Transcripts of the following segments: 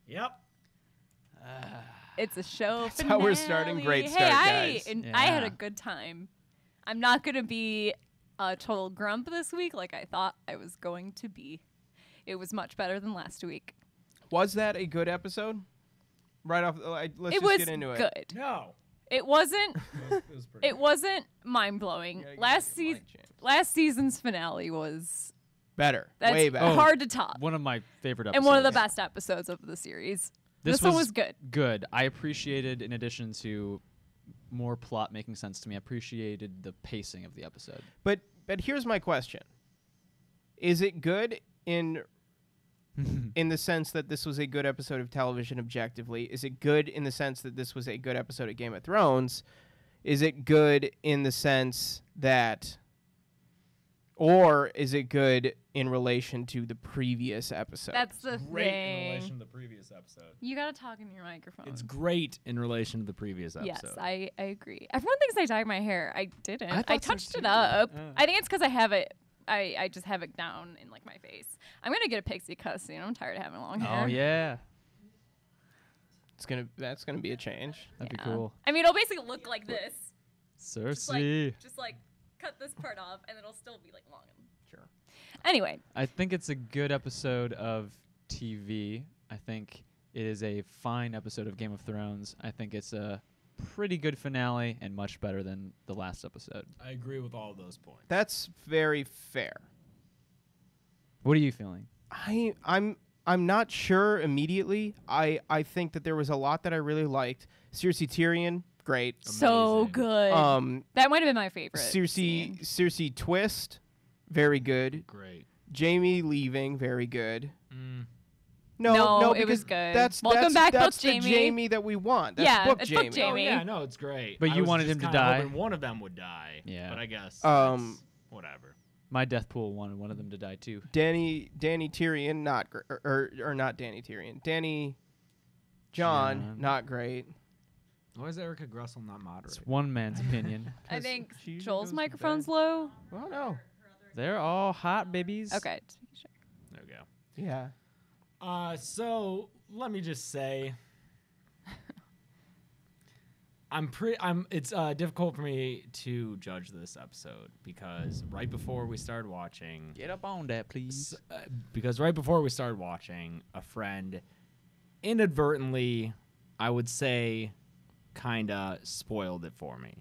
Yep. It's a show That's finale. how we're starting. Great start, guys. I had a good time. I'm not going to be a total grump this week like I thought I was going to be. It was much better than last week. Was that a good episode? Right off, let's just get into it. It was good. No. It wasn't. It was pretty It wasn't mind blowing. Last season's finale was Better. that's Way better. hard to top, One of my favorite episodes. and one of the best episodes of the series. This one was good. Good. I appreciated, in addition to more plot making sense to me, I appreciated the pacing of the episode. But here's my question: is it good in the sense that this was a good episode of television objectively? Is it good in the sense that this was a good episode of Game of Thrones? Is it good in the sense that, or is it good in relation to the previous episode? That's the great in relation thing. to the previous episode. You gotta talk in your microphone. It's great in relation to the previous episode. Yes, I agree. Everyone thinks I dyed my hair. I didn't. I I, thought so touched too. it up. I think it's because I have it. I just have it down in like my face. I'm gonna get a pixie cut soon. I'm tired of having long hair. Oh yeah, That's gonna be a change. that'd be Yeah. cool. I mean, it'll basically look like this. Cersei. Just like cut this part off, and it'll still be like long. Sure. Anyway, I think it's a good episode of TV. I think it is a fine episode of Game of Thrones. I think it's a pretty good finale and much better than the last episode. I agree with all of those points. That's very fair. What are you feeling? I'm not sure immediately. I think that there was a lot that I really liked. Cersei Tyrion, great. so Amazing. good. That might have been my favorite. scene. Cersei Twist, very good. Great. Jamie leaving, very good. No, No, it because was good. That's Welcome back, that's Book the Jamie. Jamie that we want. That's Yeah, book it's Book Jamie. Jamie. Oh, yeah, no, it's great. But I you was wanted just him to kinda die. hoping one of them would die. Yeah. But I guess Um, that's whatever. My death pool wanted one of them to die too. Danny Tyrion, not or not Danny Tyrion. Danny John, John. not great. Why is Erica Grussel not moderate? It's one man's opinion. I think she usually Joel's goes to microphone's bed. low. Well, no. They're all hot babies. Okay. just making sure. There we go. Yeah. So let me just say, it's difficult for me to judge this episode because right before we started watching, Get up on that, please. a friend inadvertently, I would say, kind of spoiled it for me.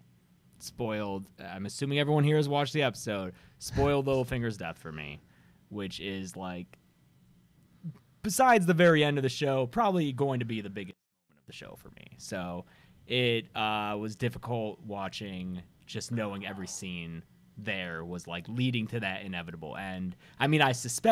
Spoiled. I'm assuming everyone here has watched the episode. Spoiled Littlefinger's death for me, which is like, besides the very end of the show, probably going to be the biggest moment of the show for me. So it was difficult watching, just knowing every scene there was like leading to that inevitable end. I mean,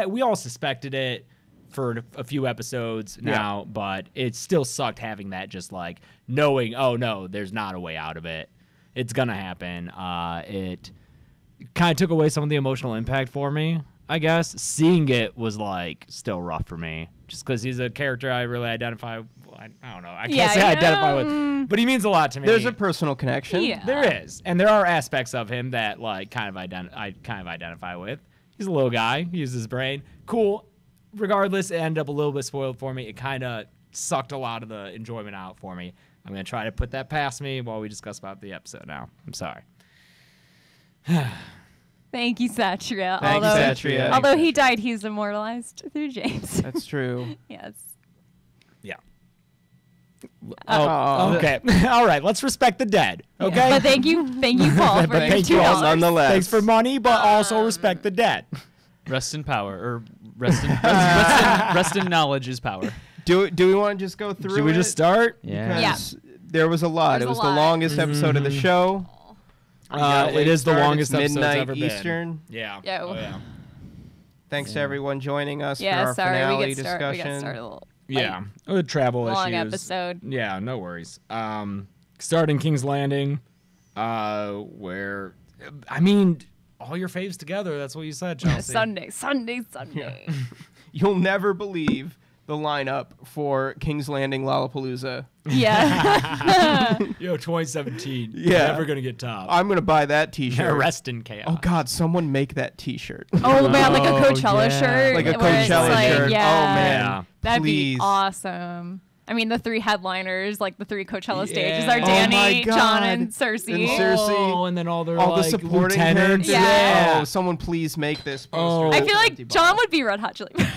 we all suspected it for a few episodes now, but it still sucked having that, just like knowing, oh no, there's not a way out of it. It's gonna happen. It kind of took away some of the emotional impact for me, I guess. Seeing it was like still rough for me, just because he's a character I really identify. I don't know. I can't say I identify with, but he means a lot to me. There's a personal connection. Yeah. There is, and there are aspects of him that like I kind of identify with. He's a little guy. He uses his brain. Cool. Regardless, it ended up a little bit spoiled for me. It kind of sucked a lot of the enjoyment out for me. I'm gonna try to put that past me while we discuss about the episode now. I'm sorry. Thank you, Satria. Thank you, Satria. Although he died, he's immortalized through James. That's true. Yes. Yeah. Oh. Okay. All right. Let's respect the dead. Okay. Yeah. But thank you, Paul, for But your thank you all $2. nonetheless. Thanks for money, but also respect the dead. Rest in power, or rest in knowledge is power. Do we want to just go through Should we it? just start? Yeah. Because there was a lot. There's It a was lot. the longest episode of the show. We got a It late is the start. longest It's episode midnight ever been. Eastern. Yeah. Yeah. Oh, yeah. Thanks to everyone joining us for Yeah, our sorry, finale we got started a discussion. little Yeah. Travel long issues. episode. Yeah, no worries. Starting King's Landing, where, I mean, all your faves together. That's what you said, Chelsea. Sunday. You'll never believe the lineup for King's Landing Lollapalooza. Yeah. Yo, 2017. Yeah. Never gonna get top. I'm gonna buy that T-shirt. Arrest in chaos. Oh God, someone make that T-shirt. Oh man, like a Oh, Coachella yeah. shirt. Like a where it's Coachella like, shirt. Yeah, Oh man, Yeah. that'd please. be awesome. I mean, the 3 headliners, like the 3 Coachella stages, Yeah. are Oh Danny, my John, God. and Cersei. And Cersei. Oh, and then all their all like, the supporting lieutenants. characters. Yeah. Oh, someone please make this poster. Oh. I feel like Empty John bottle. would be Red Hot Chili Peppers.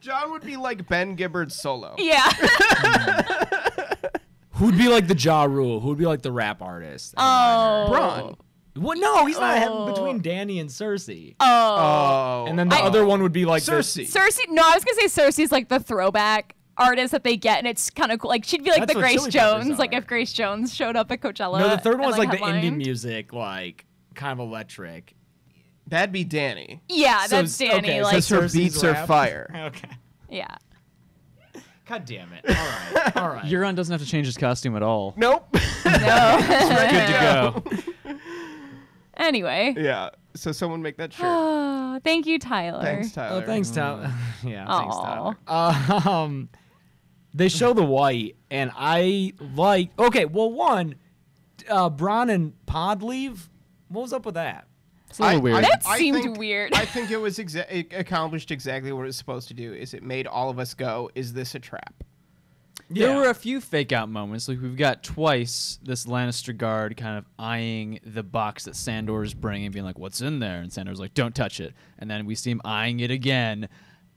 John would be like Ben Gibbard's solo. Yeah. Who'd be like the Ja Rule? Who'd be like the rap artist? Oh. Braun. What? No, he's not Oh. between Danny and Cersei. Oh. Oh. And then the other one would be like the- Cersei. Cersei. No, I was gonna say Cersei's like the throwback artist that they get, and it's kind of cool. Like she'd be like That's the what Grace Chili Peppers Jones. Like are. if Grace Jones showed up at Coachella. No, the third and, one's like the headlined. indie music, like kind of electric. That'd be Danny. Yeah, So that's it's- Danny. okay, like Because her Cersei's beats are rap. fire. Okay. yeah. God damn it. All right. All right. Euron doesn't have to change his costume at all. Nope. No. Good to go. Anyway. Yeah. So someone make that shirt. Thank you, Tyler. Thanks, Tyler. Oh, thanks, Tyler. Yeah, thanks, Aw. Tyler. They show the white, and I like. Okay, well, one, Bronn and Pod leave. What was up with that? It's a little weird. That I seemed think- weird. I think it was it accomplished exactly what it was supposed to do. Is it made all of us go, is this a trap? There were a few fake out moments. Like we've got twice this Lannister guard kind of eyeing the box that Sandor's bringing, being like, "What's in there?" And Sandor's like, "Don't touch it." And then we see him eyeing it again,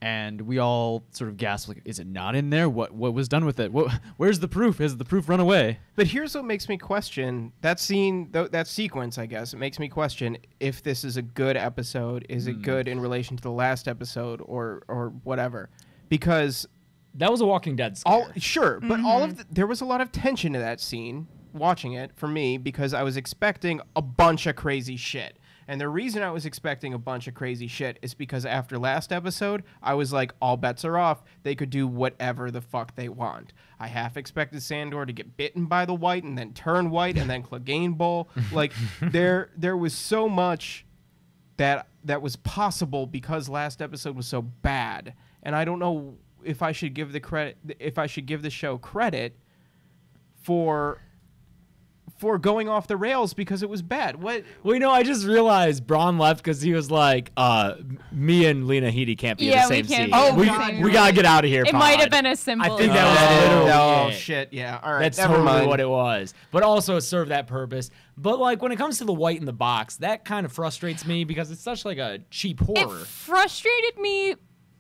and we all sort of gasp, like, "Is it not in there? What was done with it? Where's the proof? Has the proof run away?" But here's what makes me question that scene, that sequence. I guess it makes me question if this is a good episode. Is it good in relation to the last episode, or whatever? Because That was a Walking Dead scare. all sure, but all of there was a lot of tension to that scene watching it for me because I was expecting a bunch of crazy shit. And the reason I was expecting a bunch of crazy shit is because after last episode, I was like, all bets are off. They could do whatever the fuck they want. I half expected Sandor to get bitten by the white and then turn white and then Clegane Bowl. Like there was so much that was possible because last episode was so bad. And I don't know if I should give the show credit for going off the rails because it was bad. What? Well, you know, I just realized Braun left because he was like, me and Lena Headey can't be in Yeah, the we same can't scene. be in the we, same we room. gotta get out of here, It Pod. might have been as simple I think as that was that. literally Oh it. shit! Yeah. All right. That's never totally mind. what it was. But also it served that purpose. But like when it comes to the white in the box, that kind of frustrates me because it's such like a cheap It horror. frustrated me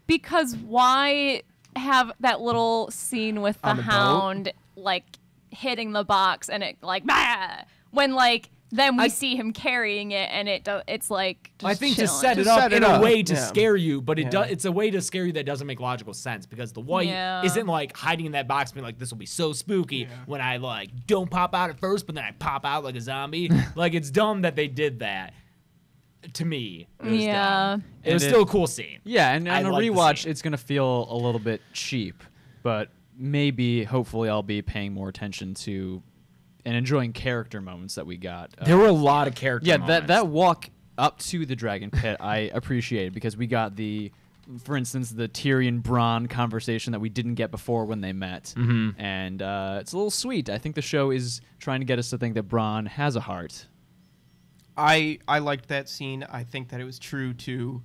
because why have that little scene with the On the boat? hound like hitting the box and it like bah! When like then we see him carrying it and it's like just I think to chilling. set it To up set it in a up, way to yeah. scare you, but Yeah. it's a way to scare you that doesn't make logical sense because the white Yeah. isn't like hiding in that box being like, this will be so spooky when I like don't pop out at first, but then I pop out like a zombie. Like it's dumb that they did that. To me, it was Yeah. dumb. It And was it- still a cool scene. Yeah, and I on a like the rewatch, scene. it's gonna feel a little bit cheap, but maybe, hopefully, I'll be paying more attention to and enjoying character moments that we got. There were a lot of character Yeah, moments. that walk up to the dragon pit, I appreciated because we got for instance, the Tyrion Bronn conversation that we didn't get before when they met, and it's a little sweet. I think the show is trying to get us to think that Bronn has a heart. I liked that scene. I think that it was true to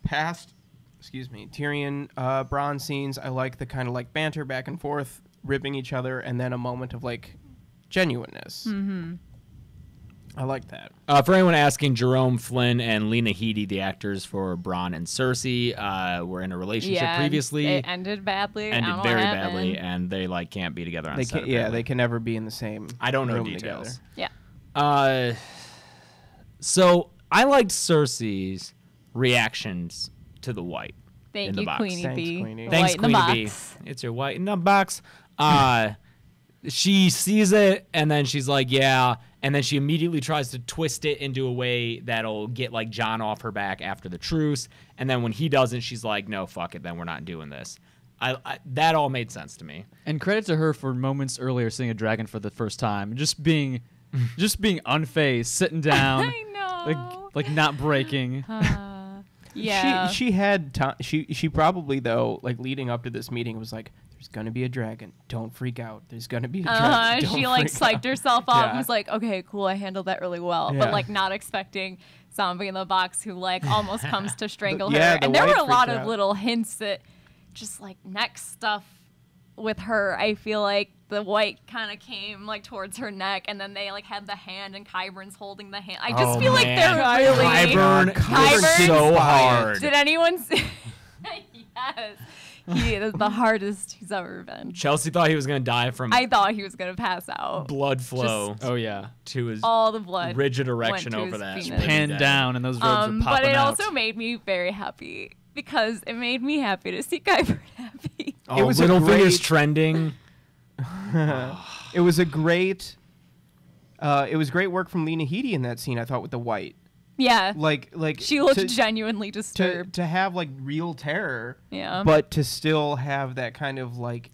past, Tyrion, Bronn scenes. I like the kind of like banter back and forth, ripping each other, and then a moment of like genuineness. Mm-hmm. I like that. For anyone asking, Jerome Flynn and Lena Headey, the actors for Bronn and Cersei, were in a relationship Yeah, previously. it ended badly. I ended don't know very what badly, happened. and they like can't be together on They set. can, yeah, apparently. they can never be in the same. I don't know room details. together. Yeah. So I liked Cersei's reactions to the white. Thank in the you, box. Queenie Thanks, B. Queenie. The Thanks, white in the Queenie B. box. It's your white in the box. She sees it, and then she's like, yeah. And then she immediately tries to twist it into a way that'll get, like, Jon off her back after the truce. And then when he doesn't, she's like, no, fuck it, then we're not doing this. That all made sense to me. And credit to her for moments earlier seeing a dragon for the first time, just being unfazed, sitting down, I know. like not breaking. Yeah. She had time. She probably though, like leading up to this meeting, was like, "There's gonna be a dragon. Don't freak out. There's gonna be a dragon. Don't She like freak out." psyched herself up Yeah. and was like, okay, cool, I handled that really well. Yeah. But like not expecting zombie in the box who like almost comes to strangle Yeah, her. the And there were white a lot freaked of out. little hints that just like next stuff with her. I feel like the white kind of came like towards her neck, and then they like had the hand, and Kyburn's holding the hand. I just feel like they're really Kyburn's so Kyburn's hard. Did anyone see? Yes, he is the hardest he's ever been. Chelsea thought he was gonna die from I thought he was gonna pass out. blood flow Oh yeah. to his All the blood. rigid went erection to over his that. penis. Panned down and those robes are But popping it out. also made me very happy because it made me happy to see Kyber happy. Oh, It was a Littlefinger's great- trending. It was a great. It was great work from Lena Headey in that scene. I thought with the white, Yeah. like She looked to, genuinely disturbed. to have like real terror, Yeah. but to still have that kind of like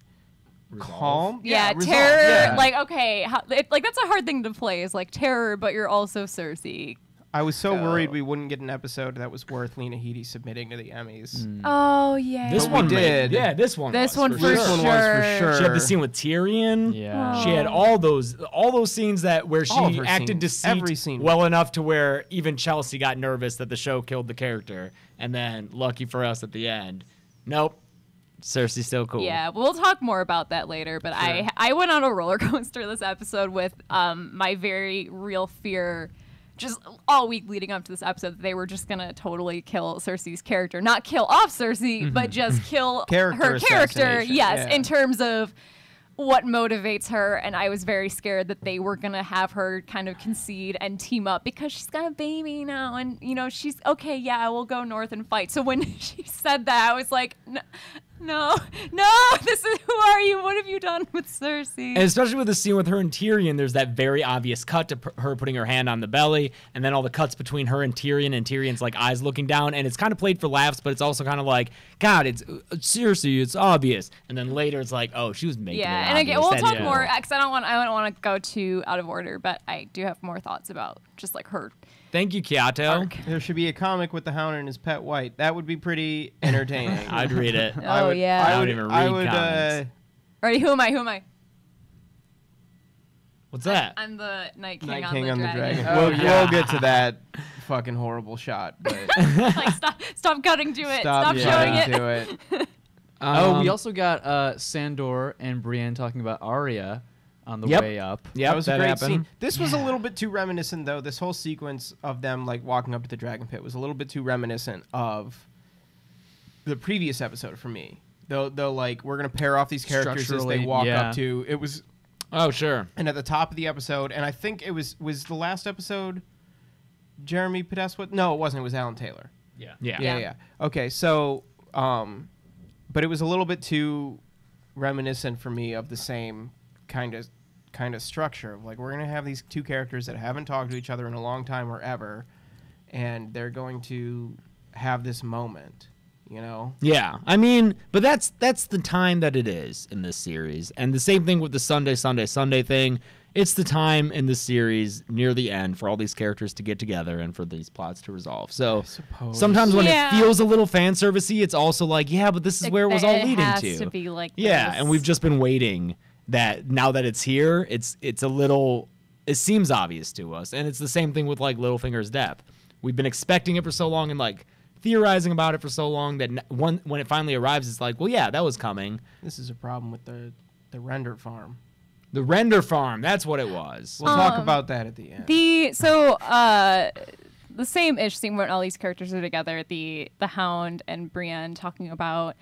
calm. yeah, resolve, terror. yeah. Like, okay, like that's a hard thing to play. Is like terror, but you're also Cersei. I was so worried Go. we wouldn't get an episode that was worth Lena Headey submitting to the Emmys. Oh yeah. This But we one did. Yeah, this one. This was one for This one was for sure. sure. She had the scene with Tyrion. Yeah. She had all those scenes where All of she her acted scenes. deceit Every scene. well enough to where even Chelsea got nervous that the show killed the character. And then, lucky for us at the end, nope, Cersei's still cool. Yeah, we'll talk more about that later. But I went on a roller coaster this episode with my very real fear, just all week leading up to this episode, that they were just gonna totally kill Cersei's character, not kill off Cersei, but just kill Character her character. assassination, Yes, yeah. in terms of what motivates her, and I was very scared that they were gonna have her kind of concede and team up because she's got a baby now, and you know she's okay. Yeah, we'll go north and fight. So when she said that, I was like, no, this is, who are you? What have you done with Cersei? And especially with the scene with her and Tyrion, there's that very obvious cut to her putting her hand on the belly, and then all the cuts between her and Tyrion's like eyes looking down, and it's kind of played for laughs, but it's also kind of like, God, it's Cersei, it's obvious. And then later it's like, oh, she was making it Yeah, and obvious. again, we'll That talk is- more because I don't want to go too out of order, but I do have more thoughts about just like her. Thank you, Kyato. Arc. There should be a comic with the Hound and his pet white. That would be pretty entertaining. I'd read it. Oh, yeah. I don't even read comics. Alrighty, who am I? What's that? I'm the Night King, Night on, King the on the dragon. dragon. Oh, we'll yeah. get to that fucking horrible shot, but Like, stop cutting to it. Stop yeah, showing it. do it. Oh, we also got Sandor and Brienne talking about Arya on the Yep. way up. Yep, That was a great happened. scene. This was a little bit too reminiscent, though. This whole sequence of them like walking up to the dragon pit was a little bit too reminiscent of the previous episode for me. Though, like we're gonna pair off these characters as they Structurally, walk yeah. up to. It was, Oh, sure. and at the top of the episode, and I think it was the last episode. Jeremy Podeswa? No, it wasn't. It was Alan Taylor. Yeah. Yeah. Okay, so, but it was a little bit too reminiscent for me of the same kind of structure of like we're gonna have these two characters that haven't talked to each other in a long time or ever, and they're going to have this moment, you know. Yeah, I mean, but that's the time that it is in this series, and the same thing with the Sunday thing. It's the time in the series near the end for all these characters to get together and for these plots to resolve. So suppose. sometimes when Yeah. it feels a little fan servicey, it's also like, yeah, but this is where it was all leading has to. be like Yeah, this. and we've just been waiting. That now that it's here, it's a little. It seems obvious to us, and it's the same thing with like Littlefinger's death. We've been expecting it for so long and like theorizing about it for so long that when it finally arrives, it's like, well, yeah, that was coming. This is a problem with the render farm. The render farm, that's what it was. We'll talk about that at the end. The same ish scene when all these characters are together, the Hound and Brienne talking about.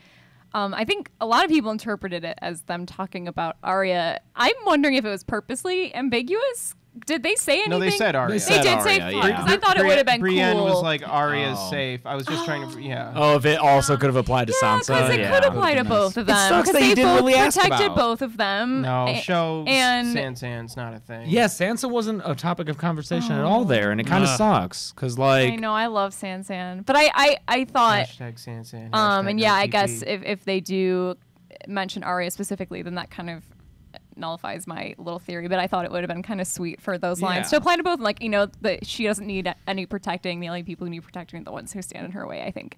I think a lot of people interpreted it as them talking about Arya. I'm wondering if it was purposely ambiguous. Did they say anything? No, they said Arya. They They said did say Arya, fuck, yeah. 'cause I thought it would have been Brienne cool. was like Arya's Oh. safe. I was just trying to yeah. Oh, if it also could have applied to Yeah, Sansa. because it yeah. could apply to both of It them. sucks Because that you they didn't both really ask protected about. both of them. No, A- show and Sansan's not a thing. Yeah, Sansa wasn't a topic of conversation at all there, and it kind of sucks because like I know I love Sansan, but I thought Hashtag Sansan. and yeah, I hashtag guess OTP. if they do mention Arya specifically, then that kind of nullifies my little theory, but I thought it would have been kind of sweet for those lines Yeah. to apply to both. Like, that she doesn't need any protecting. The only people who need protecting are the ones who stand in her way, I think.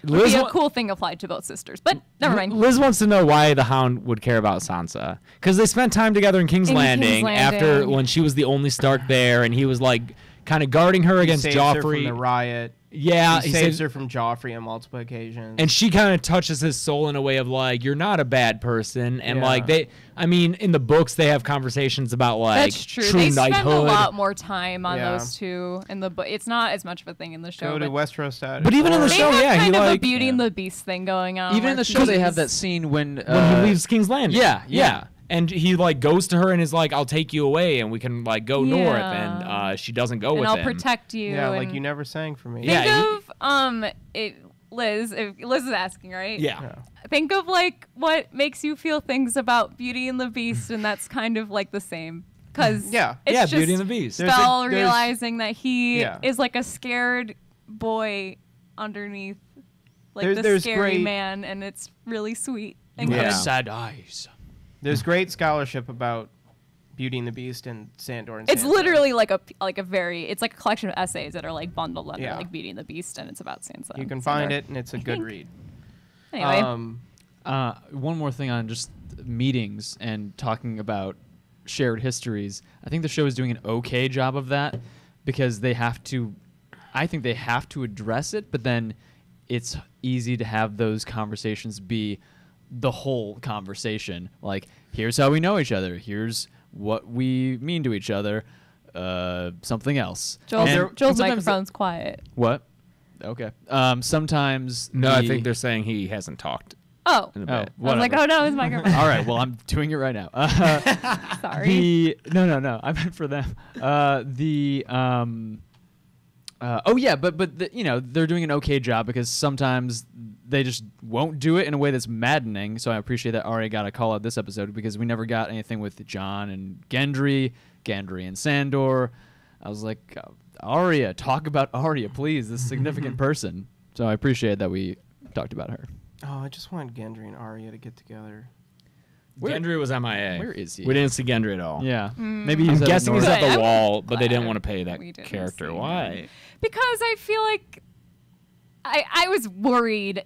Would Liz be a wa- cool thing applied to both sisters. But never mind. Liz wants to know why the Hound would care about Sansa. Because they spent time together in King's In King's Landing after Landing. when she was the only Stark there, and he was like kind of guarding her against Saves her from Joffrey. the riot. Yeah, he saves her from Joffrey on multiple occasions. and she kind of touches his soul in a way of like, you're not a bad person, and Yeah. like in the books they have conversations about like That's true. They spend knighthood. a lot more time on Yeah. those two in the book. It's not as much of a thing in the show. Go to but Westeros status. But even in the they show, have yeah, he kind of a like Beauty and the Beast thing going on. Even where in the show, they have he's- that scene when when he leaves King's Landing. Yeah. And he like goes to her and is like, "I'll take you away, and we can like go north." Yeah. And she doesn't go and with I'll him. protect you. yeah, like and you never sang for me. Yeah. Think of Liz. If Liz is asking, right? Yeah. Think of like what makes you feel things about Beauty and the Beast, and that's kind of like the same. Because Yeah. it's Yeah, just Beauty and the Beast. There's a- Belle there's- realizing that he Yeah. is like a scared boy underneath like the There's scary great- man, and it's really sweet. And You have good. sad eyes. There's great scholarship about Beauty and the Beast and Sandor and It's Sansa. literally like a very it's like a collection of essays that are like bundled under Yeah. like Beauty and the Beast, and it's about Sansa. You and can find Sandor. it, and it's a I good think. read. Anyway, One more thing on just meetings and talking about shared histories. I think the show is doing an okay job of that because I think they have to address it, but then it's easy to have those conversations be the whole conversation. Like, here's how we know each other. Here's what we mean to each other. Something else. Joel's And sometimes microphone's quiet. What? Okay. Sometimes. No, I the- think they're saying he hasn't talked Oh, in a Oh, bit. I was like, whatever. oh no, his microphone. All right. Well, I'm doing it right now. Sorry. No. I meant for them. Oh yeah, but they're doing an okay job because sometimes they just won't do it in a way that's maddening. So I appreciate that Arya got a call out this episode because we never got anything with Jon and Gendry and Sandor. I was like, Arya, talk about Arya, please, this significant person. So I appreciate that we talked about her. Oh, I just want Gendry and Arya to get together. Gendry was MIA. Where is he? We didn't see Gendry at all. Yeah, maybe I'm he's guessing he's Good. at the I'm wall, but they didn't glad want to pay that we didn't character. see Why? him. Because I feel like I was worried,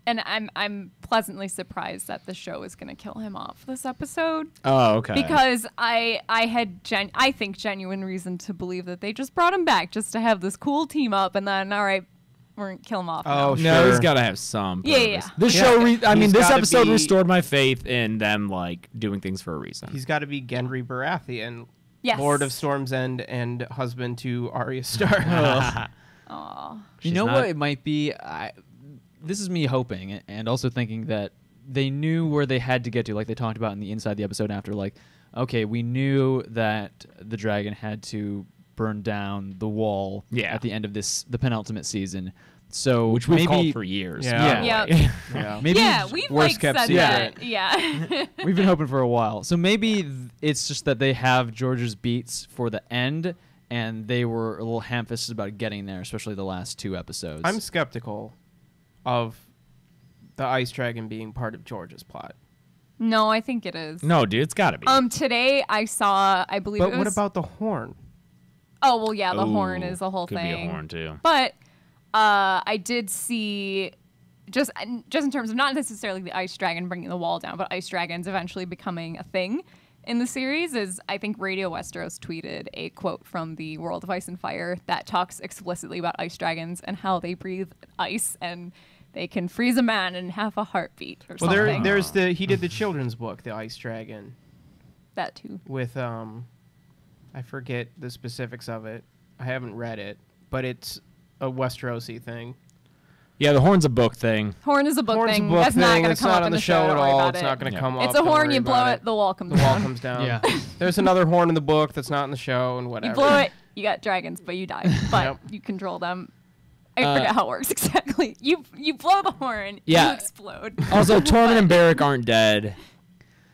and I'm pleasantly surprised that the show is going to kill him off this episode. Oh, okay. Because I had I think genuine reason to believe that they just brought him back just to have this cool team up, and then all right, we're gonna kill him off. Oh, now. no, he's sure. got to have some. Yeah, purpose. yeah. This Yeah. show, He's this gotta episode be- restored my faith in them like doing things for a reason. He's got to be Gendry Baratheon, Yes. Lord of Storm's End and husband to Arya Stark. Aw. You know She's what not- it might be? This is me hoping and also thinking that they knew where they had to get to, like they talked about in the Inside the Episode after, like, okay, we knew that the dragon had to burn down the wall Yeah. at the end of the penultimate season. So which we've maybe called for years. Yeah. Yeah. Yeah. maybe Yeah, we've worst like kept said secret. that. Yeah. we've been hoping for a while. So maybe it's just that they have George's beats for the end, and they were a little ham-fisted about getting there, especially the last two episodes. I'm skeptical of the Ice Dragon being part of George's plot. No, I think it is. No, dude, it's got to be. Today I saw, I believe But it was. what about the horn? Oh well, yeah, the horn Ooh, is the whole could thing. be a horn too. But I did see, just in terms of not necessarily the ice dragon bringing the wall down, but ice dragons eventually becoming a thing in the series. Is I think Radio Westeros tweeted a quote from the World of Ice and Fire that talks explicitly about ice dragons and how they breathe ice and they can freeze a man in half a heartbeat or Well, something. there's he did the children's book, The Ice Dragon, that too. with I forget the specifics of it. I haven't read it, but it's a Westerosi thing. Yeah, the horn's a book thing. Horn is a book Horn's thing. a book That's not thing. going It's to come not up on in the the show Don't at worry all. about It's it. not going to Yeah. come up. It's a Don't horn. worry You blow about it, the wall comes The wall down. comes down. Yeah. There's another horn in the book that's not in the show and whatever. You blow it, you got dragons, but you die. But Yep. you control them. I forget how it works exactly. You blow the horn, Yeah. you explode. Also, Tormund and Beric aren't dead.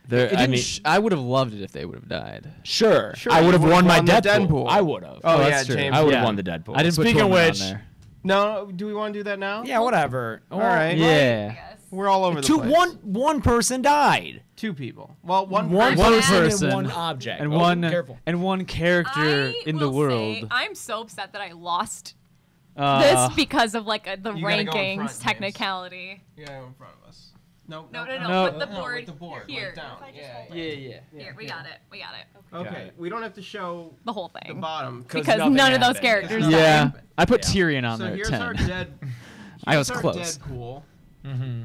They're, It I didn't mean, I would have loved it if they would have died. sure. Sure, I you would have would've won my won the Deadpool. Deadpool. I would have. Oh, yeah, that's true. James. I would have Yeah. won the Deadpool. I didn't put Speaking of Tormund on which, there. No, do we want to do that now? yeah, whatever. All right. Yeah. Yes. We're all over the place. One person died. 2 people. Well, one person and one object. and Careful. one character in the world. Say, I'm so upset that I lost Uh, this because of like the You gotta go in rankings front, James. technicality. Yeah, in front of us. No. No. Put the board, with the board here. like down. yeah. Here, we got it. We got it. Okay, we don't have to show The whole the thing. bottom. Because nothing none of those happened. characters Yeah, died. I put Yeah. Tyrion on So there here's at our 10. dead. I was here's our close. Deadpool. Mm-hmm.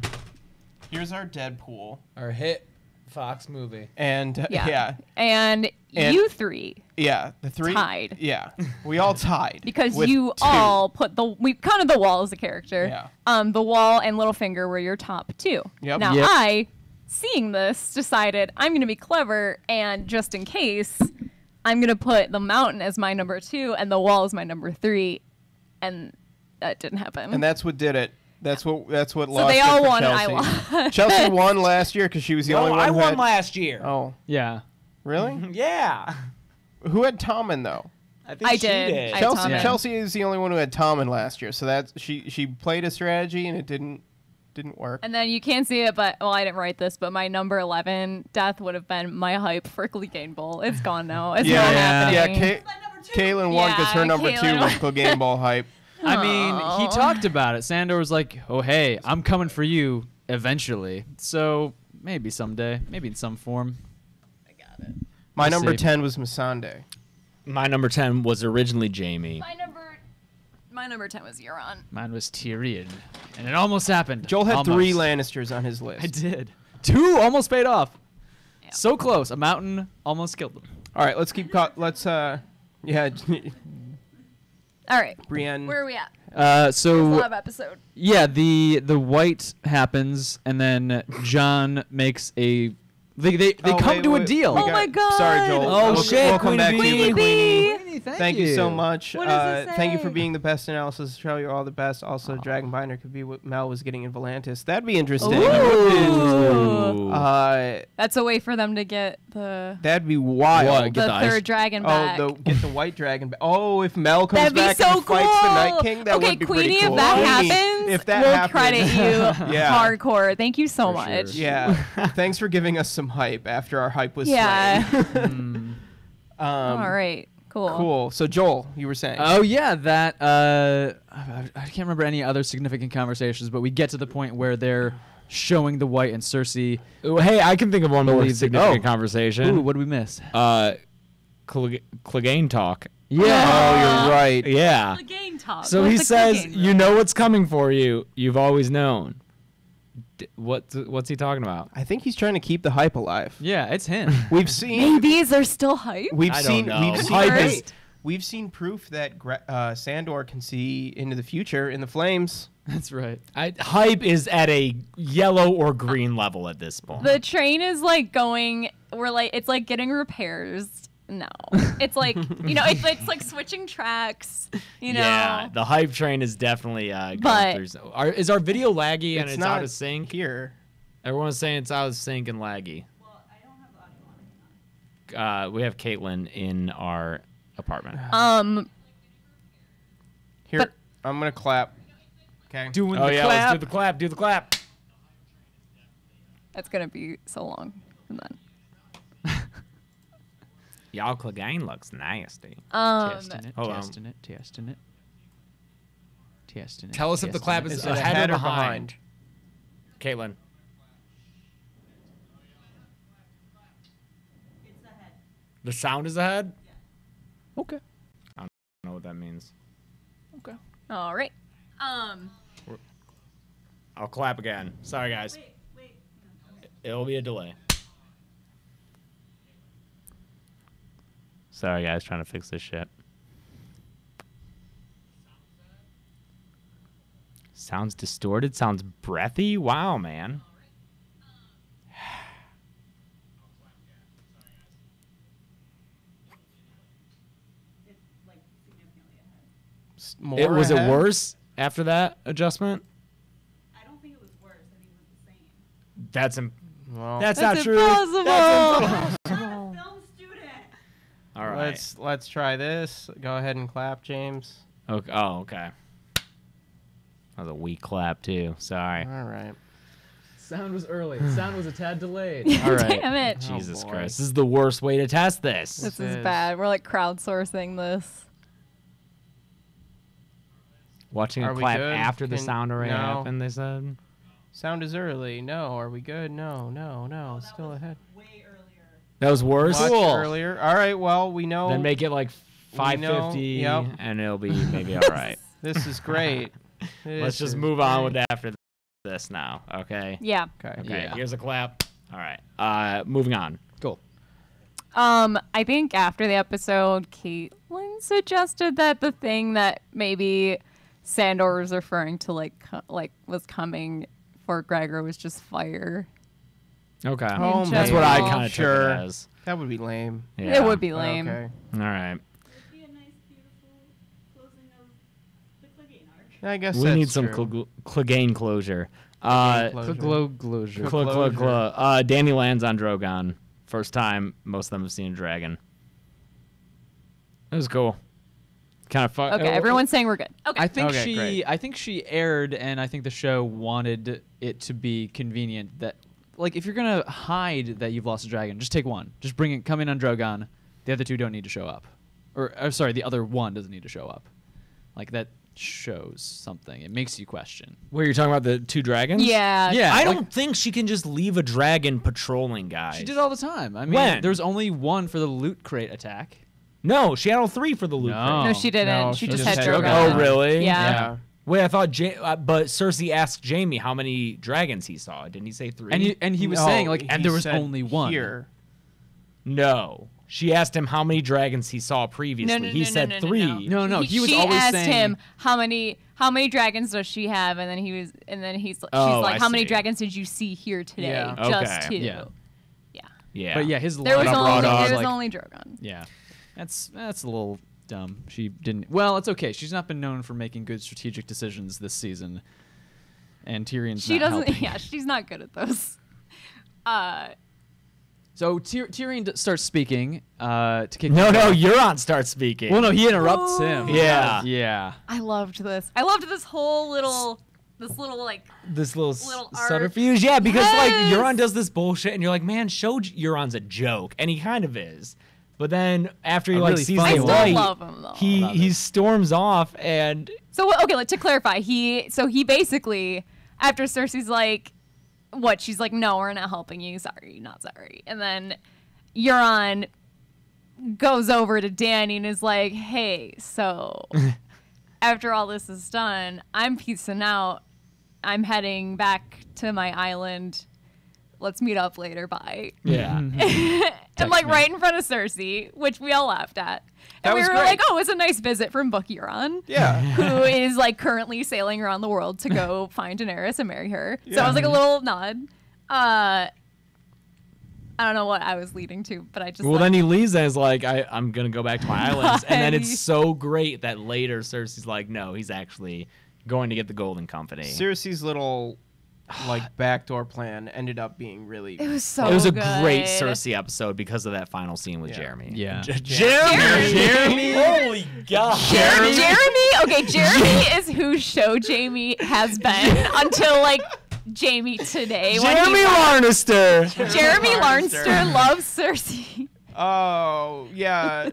Here's our Deadpool. Our hit Fox movie. And Yeah. And you 3 the 3 tied. Yeah, we all tied because with you 2. all put we counted the Wall as a character. Yeah. The Wall and Littlefinger were your top 2. Yep. Now Yep. I, seeing this, decided I'm going to be clever and just in case, I'm going to put the Mountain as my number 2 and the Wall as my number 3, and that didn't happen. And that's what did it. That's what so lost. they it all for won and Chelsea. I lost. Chelsea won last year because she was the only one I who won had. last year. Oh, Yeah. really? Yeah. Who had Tommen though? I think I she did. did. I had Chelsea. Tommen. Chelsea is the only one who had Tommen last year. So that's she played a strategy and it didn't work. And then you can't see it, but I didn't write this, but my number 11 death would have been my hype for Clegane Bowl. It's gone now. It's not happening. Caitlin won because her Yeah, number 2 Caitlin was Clegane Ball hype. I mean, he talked about it. Sandor was like, "Oh, hey, I'm coming for you eventually." So maybe someday, maybe in some form. My We'll number see. 10 was Missandei. My number 10 was originally Jamie. My number 10 was Euron. Mine was Tyrion, and it almost happened. Joel had Almost. 3 Lannisters on his list. I did. 2 almost paid off. Yeah. So close. A mountain almost killed them. All right, let's keep. Let's yeah, All right. Brienne. Where are we at? So Live episode. yeah, the white happens, and then John makes a. They Oh, come wait, to a wait, deal. we Oh got- my God. Sorry, Joel. Oh, We'll- shit, We'll come Queenie back to Bee. you, Queenie. Queenie Thank you so much. What does it Thank you for say? being the best analysis. Show you all the best. Also, Dragon Binder could be what Mel was getting in Volantis. That'd be interesting. Ooh. Uh, That's a way for them to get the that'd be wild. What? Get the the ice- third dragon back. Get the white dragon back. Oh, if Mel comes That'd be back so and fights the Night King, that okay, would be Queenie, pretty cool. if that Queenie, happens, if that we'll happens, credit you Yeah. hardcore. Thank you so For sure. much. Yeah. Thanks for giving us some hype after our hype was Yeah. slain. All right. Cool. Cool. So Joel, you were saying. Oh yeah, that I can't remember any other significant conversations, but we get to the point where they're showing the white and Cersei. Ooh, hey, I can think of one more Believe it. significant Oh. conversation. Ooh, what did we miss? Clegane talk. Oh, you're right. Yeah. Clegane talk. So What's he the says, Clegane "You know what's coming for you. You've always known." What's he talking about? I think he's trying to keep the hype alive. Yeah, it's him. We've seen. Maybe is there still hype? We've I seen. don't know. We've seen. Hype hey, is- we've seen proof that Sandor can see into the future in the flames. That's right. Hype is at a yellow or green level at this point. The train is like going. It's like getting repairs. No, it's like it's like switching tracks. Yeah, the hype train is definitely going But- through. Is our video laggy and it's not out of sync? here. Everyone's saying it's out of sync and laggy. We have Caitlin in our apartment. Here, But- I'm gonna clap. Okay. Doing Oh the yeah, clap. let's do the clap. Do the clap. That's gonna be so long. And then Y'all Clegane looks nasty. Testing it. Hold on. Testing it. Testing it. Testing it. Tell us if the testing clap it. is it ahead or behind. Caitlin. The sound is ahead? Okay. I don't know what that means. Okay. all right. I'll clap again. Sorry, guys. It'll be a delay. Sorry, guys. Trying to fix this shit. Sounds distorted. Sounds breathy. Wow, man. More Was ahead? it worse after that adjustment? I don't think it was worse. I think it was the same. Well, That's That's not true. impossible. That's I'm a film student. All right. let's try this. Go ahead and clap, James. Okay. Oh, okay. That was a weak clap too. Sorry. All right. Sound was early. Sound was a tad delayed. All right. Damn it. Jesus boy. Christ. This is the worst way to test this. This is- is bad. We're like crowdsourcing this. Watching Are a we clap good? after the Can- sound already no. happened, they said. Sound is early. No. Are we good? No. Still ahead. Way earlier. That was worse? Much Cool. earlier. All right. Well, we know. Then make it like We know, 5:50, yep. and it'll be maybe all right. This is great. Let's This just is move on with great. after this now, okay? Yeah. Okay. Okay, Yeah. here's a clap. All right. Moving on. Cool. I think after the episode, Caitlin suggested that the thing that maybe Sandor was referring to, like was coming for Gregor was just fire. Okay. Oh, That's what I general. kind of Sure. took it as. That would be lame. Yeah. It would be lame. Okay. All right. It'd be a nice, beautiful closing of the Clegane arc. I guess We that's need some true. Clegane closure. Clegane closure. Closure. Danny lands on Drogon. First time most of them have seen a dragon. It was cool. Kind of fun. Okay, everyone's saying we're good. Okay. I think Okay, great. I think she aired, and I think the show wanted it to be convenient that, like, if you're gonna hide that you've lost a dragon, just take one. Just come in on Drogon. The other two don't need to show up, or sorry, the other one doesn't need to show up. Like that shows something. It makes you question. Where you're talking about the two dragons? Yeah. Yeah, I like- don't think she can just leave a dragon patrolling, guys. She did all the time. I mean, When? there's only one for the loot crate attack. No, she had all three for the loot. No. crate. No, she didn't. No, she she just just had had Drogon. Oh, really? Yeah. Yeah. Wait, I thought, but Cersei asked Jamie how many dragons he saw. Didn't he say 3? And he was No, saying like, he and there was said only one. Here. No. She asked him how many dragons he saw previously. He said 3. No, he was she always asked saying him how many dragons does she have, and then she's Oh, like, I how many see. dragons did you see here today? Yeah. Just Okay. 2. Yeah. Yeah. But yeah, his There was line brought only up, there was like, only Drogon. yeah, that's a little dumb. She didn't. Well, it's okay. She's not been known for making good strategic decisions this season, and Tyrion's She not doesn't. helping. Yeah, she's not good at those. So Tyrion starts speaking to kick. No, him no, off. Euron starts speaking. Well, no, he interrupts him. Yeah. Yeah. I loved this. I loved this whole little like. This little, Little arc. subterfuge. Yeah, because like Yes! Euron does this bullshit, and you're like, man, show Euron's a joke, and he kind of is. But then after he A like really sees funny the I still light, love him though. he storms off, and So okay, to clarify, he basically after Cersei's like, what? She's like, no, we're not helping you. Sorry, not sorry. And then Euron goes over to Dany and is like, hey, so after all this is done, I'm peacing out. I'm heading back to my island. Let's meet up later. Bye. yeah, And like right in front of Cersei, which we all laughed at. That And we was were great. like, oh, it's a nice visit from Book Euron. Yeah. Who is like currently sailing around the world to go find Daenerys and marry her. So it was like a little nod. I don't know what I was leading to, but I just Well, like, then he leaves and is like, I'm gonna go back to my islands, and then Bye. it's so great that later Cersei's like, no, he's actually going to get the Golden Company. Cersei's little like backdoor plan ended up being really. it was so It was a good. great Cersei episode because of that final scene with Yeah. Jeremy. Yeah. Jeremy. Holy God. Jeremy. Okay, Jeremy is who show Jamie has been until like Jamie today. when he- Jeremy Lannister. Jeremy Lannister. Lannister loves Cersei. Oh yeah.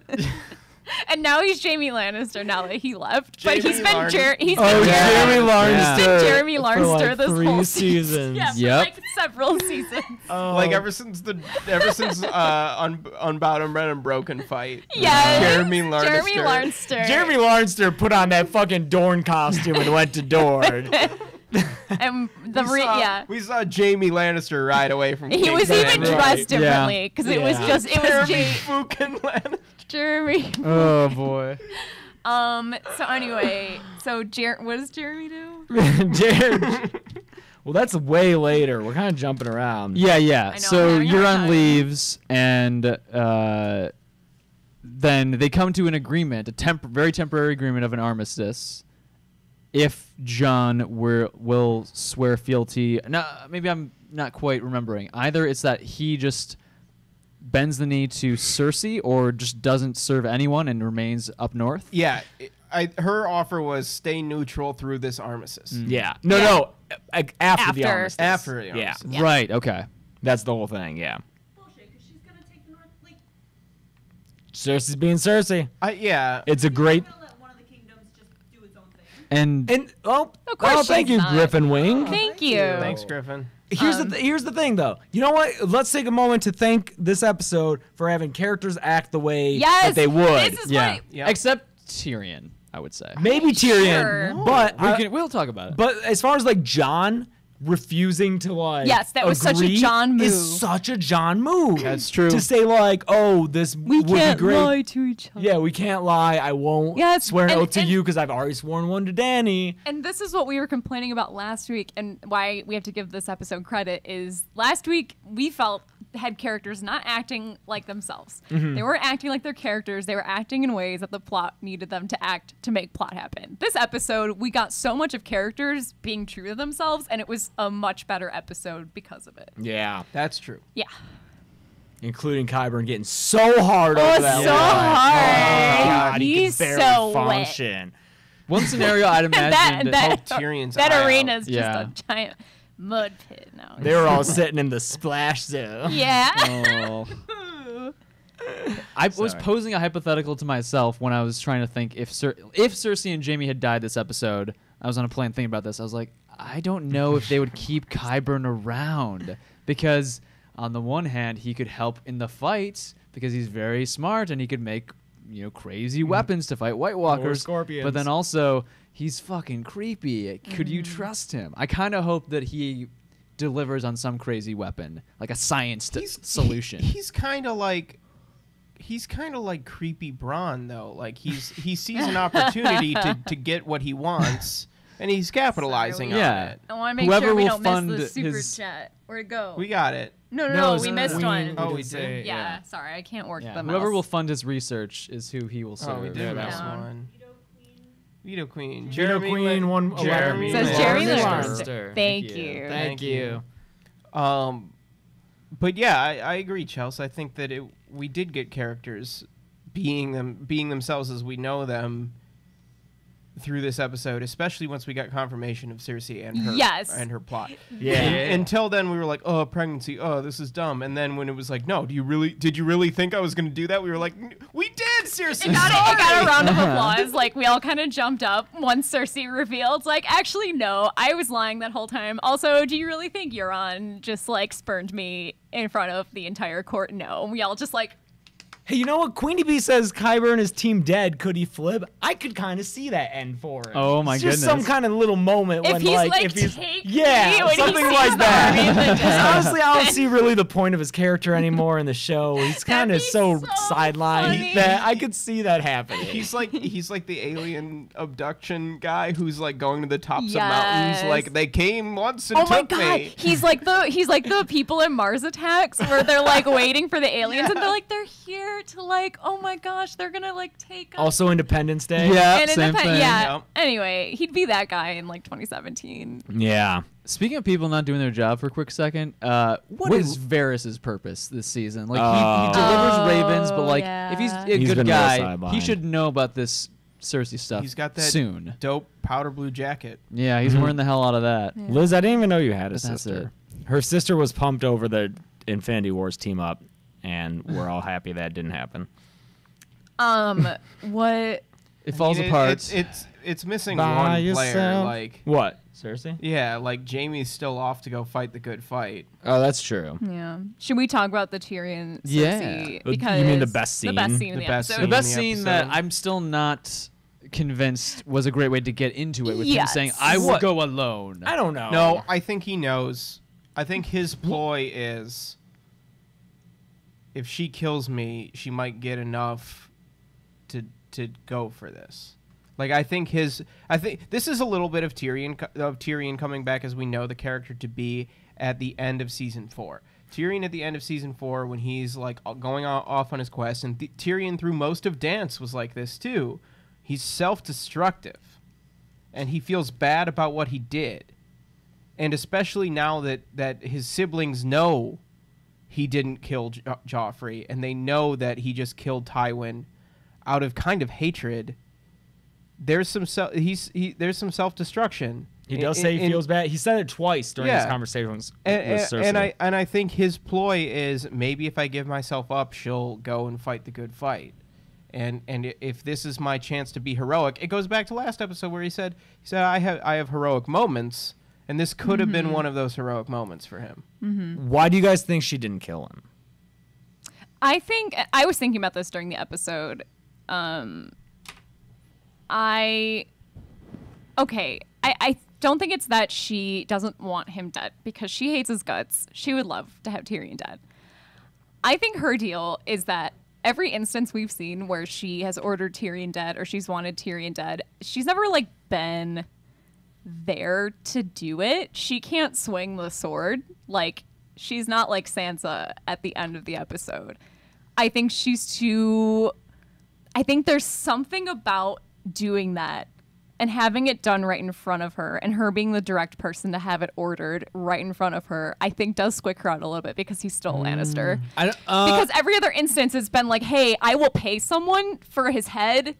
And now he's Jamie Lannister now that he left. But Jamie he's been Lannister. he's Oh, been Jeremy Lannister. He's been Jeremy for, Lannister like, this 3 whole seasons. Yeah, for Yep. like several seasons. Oh. Like ever since Unbound and Brennan Broken fight. Yeah. Jeremy Lannister. Jeremy Lannister. Jeremy Lannister put on that fucking Dorne costume and went to Dorne. And the We saw Jamie Lannister ride away from. he was King's even Landing. dressed Yeah. differently because it was Yeah. just it was Jeremy J- fucking Lannister. Jeremy. Oh boy. So anyway, what does Jeremy do? Well, that's way later. We're kind of jumping around. Yeah, yeah. I'm So having a hard Euron time. leaves, and then they come to an agreement, very temporary agreement of an armistice. If Jon will swear fealty, no, maybe I'm not quite remembering. Either it's that he just bends the knee to Cersei, or just doesn't serve anyone and remains up north. Yeah, her offer was stay neutral through this armistice. Yeah. Yeah. No. After the After. armistice. After the Yeah. armistice. Yeah. Right. Okay. That's the whole thing. Yeah. Bullshit, because she's gonna take the North. Like, Cersei's being Cersei. Yeah. It's a she's great. not gonna let one of the kingdoms just do its own thing. And And Of course thank she's you, not. Griffin Wing. Thank you. Thanks, Griffin. Here's here's the thing though. You know what? Let's take a moment to thank this episode for having characters act the way Yes, that they would. This is yeah, what Yep. except Tyrion, I would say. Maybe Tyrion, Sure. but We'll talk about it. but as far as like John refusing to like Yes, that was such a agree Jon move. is such a John move. That's true. To say like, oh, this we would can't be great. lie to each other. Yeah, we can't lie. I won't Yes, swear an and- oath to and- you because I've already sworn one to Danny. And this is what we were complaining about last week, and why we have to give this episode credit is last week we felt had characters not acting like themselves. They weren't acting like their characters. They were acting in ways that the plot needed them to act to make plot happen. This episode, we got so much of characters being true to themselves, and it was a much better episode because of it. Yeah, That's true. Yeah. including Qyburn getting so hard over that so line. hard. Oh, God, he He's can barely so wet. function. One scenario I'd imagined. that Tyrion's that eye out. arena's just Yeah. a giant mud pit now. They were all sitting in the splash zone. yeah. Oh. I was Sorry. posing a hypothetical to myself when I was trying to think if Cersei and Jaime had died this episode. I was on a plane thinking about this. I was like, I don't know if they would keep Qyburn around because on the one hand he could help in the fights because he's very smart and he could make crazy weapons to fight White Walkers. scorpions. But then also he's fucking creepy. Could you trust him? I kind of hope that he delivers on some crazy weapon, like a science solution. He's kind of like creepy Bronn though. Like he sees an opportunity to get what he wants, and he's capitalizing on Yeah. it. I want to make Whoever sure we will don't fund miss the super his- chat. Where'd it go? We got it. no, we missed one. Oh, we did? Yeah, sorry, I can't work Yeah, the whoever mouse. will fund his research is who he will serve. Oh, we did Yeah. miss Down. one. Veto Queen. Veto Queen. Veto Queen, one Jeremy Says Lannister. Jeremy Lannister. Thank you. Thank you. But yeah, I agree, Chelsea. I think that we did get characters being themselves as we know them through this episode, especially once we got confirmation of Cersei and her Yes. and her plot. Yeah. Until then, we were like, "Oh, pregnancy. Oh, this is dumb." And then when it was like, "No, did you really think I was going to do that?" We were like, "We did, Cersei." It got a round of applause. Like, we all kind of jumped up once Cersei revealed, like, actually, no, I was lying that whole time. Also, do you really think Euron just, like, spurned me in front of the entire court? No. And we all just, like, Hey, you know what? Queenie Bee says Qyburn is team dead. Could he flip? I could kind of see that end for him. Oh, my It's just goodness. some kind of little moment if when he's like, if he's take yeah, me when he something sees like the that. army of the Because dead. honestly, I don't see really the point of his character anymore in the show. He's kind of be so so sidelined funny. that I could see that happening. He's like the alien abduction guy who's like going to the tops of Yes. mountains. Like they came once and Oh my took god, me. he's like the people in Mars Attacks where they're like waiting for the aliens and they're like they're here to like oh my gosh they're gonna like take us. Also, Independence Day. Yeah, And same thing. yeah. Yep. Anyway, he'd be that guy in like 2017. Yeah. Speaking of people not doing their job for a quick second, what Wait, is Varys' purpose this season? Like Oh. he delivers ravens, but Oh, like yeah. if he's a He's good been real guy, he sidelined. should know about this Cersei stuff. He's got that soon. dope powder blue jacket. Yeah, he's wearing the hell out of that. Liz, I didn't even know you had a But that's sister. Her sister was pumped over the Infinity Wars team up, and we're all happy that didn't happen. What? It falls I mean, apart. It's missing By one player. yourself. Like What? Cersei? yeah, like Jaime's still off to go fight the good fight. Oh, that's true. Yeah. Should we talk about the Tyrion Cersei? Yeah. You Because mean the best scene? The best scene in The the, best episode. the scene. best in the scene that episode. I'm still not convinced was a great way to get into it with him Yes. saying, "I will What? go alone." I don't know. No, I think he knows. I think his ploy is if she kills me, she might get enough to go for this. Like I think this is a little bit of Tyrion coming back as we know the character to be at the end of season 4. Tyrion at the end of season 4 when he's like going off on his quest, and Tyrion through most of Dance was like this too. He's self-destructive, and he feels bad about what he did, and especially now that his siblings know he didn't kill Joffrey, and they know that he just killed Tywin out of kind of hatred. there's some there's some self-destruction. He does say he feels bad. He said it twice during his Yeah. conversations and, with Cersei. and I think his ploy is maybe if I give myself up, she'll go and fight the good fight. And if this is my chance to be heroic, it goes back to last episode where he said I have heroic moments, and this could have been one of those heroic moments for him. Why do you guys think she didn't kill him? I think I was thinking about this during the episode. I don't think it's that she doesn't want him dead because she hates his guts. She would love to have Tyrion dead. I think her deal is that every instance we've seen where she has ordered Tyrion dead or she's wanted Tyrion dead, she's never like been there to do it. She can't swing the sword. Like, she's not like Sansa at the end of the episode. I think I think there's something about doing that and having it done right in front of her and her being the direct person to have it ordered right in front of her, I think does squick her out a little bit because he's still a Lannister. Because every other instance has been like, hey, I will pay someone for his head,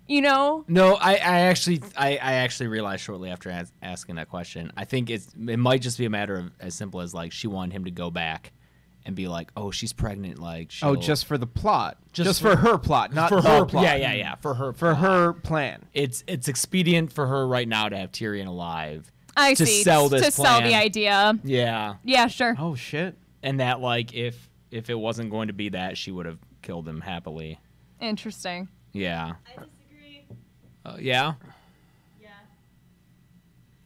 you know? No, I actually realized shortly after asking that question, I think it might just be a matter of as simple as like she wanted him to go back and be like, oh, she's pregnant, like Just for the plot, just for- for her plot, not for the her plot. yeah, for her For her plan. It's expedient for her right now to have Tyrion alive. I to see. sell this to sell the plan. idea. Yeah, Yeah, sure. Oh shit. and that like if it wasn't going to be that, she would have killed him happily. Interesting. Yeah. I disagree. Yeah. Yeah.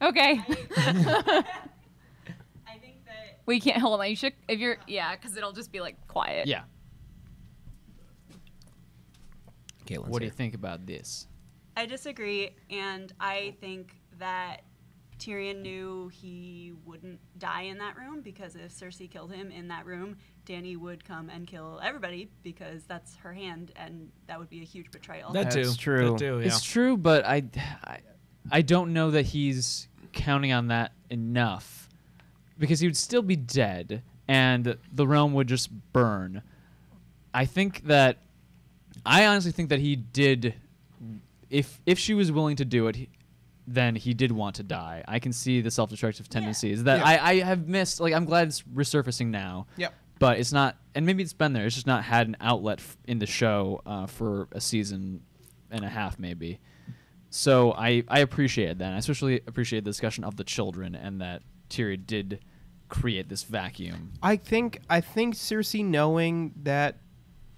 Okay. I think that We can't hold on. You should, if you're, yeah, because it'll just be like quiet. Yeah. Caitlin's What do you here. think about this? I disagree, and I think that Tyrion knew he wouldn't die in that room because if Cersei killed him in that room, Dany would come and kill everybody because that's her hand, and that would be a huge betrayal. That too. That's true. That too, yeah. It's true, but I don't know that he's counting on that enough because he would still be dead and the realm would just burn. I honestly think that he did, if she was willing to do it, then he did want to die. I can see the self-destructive tendencies that I have missed. Like, I'm glad it's resurfacing now. Yep. But it's not, and maybe it's been there. It's just not had an outlet in the show for a season and a half, maybe. So I appreciated that. And I especially appreciate the discussion of the children and that Tyrion did create this vacuum. I think Cersei knowing that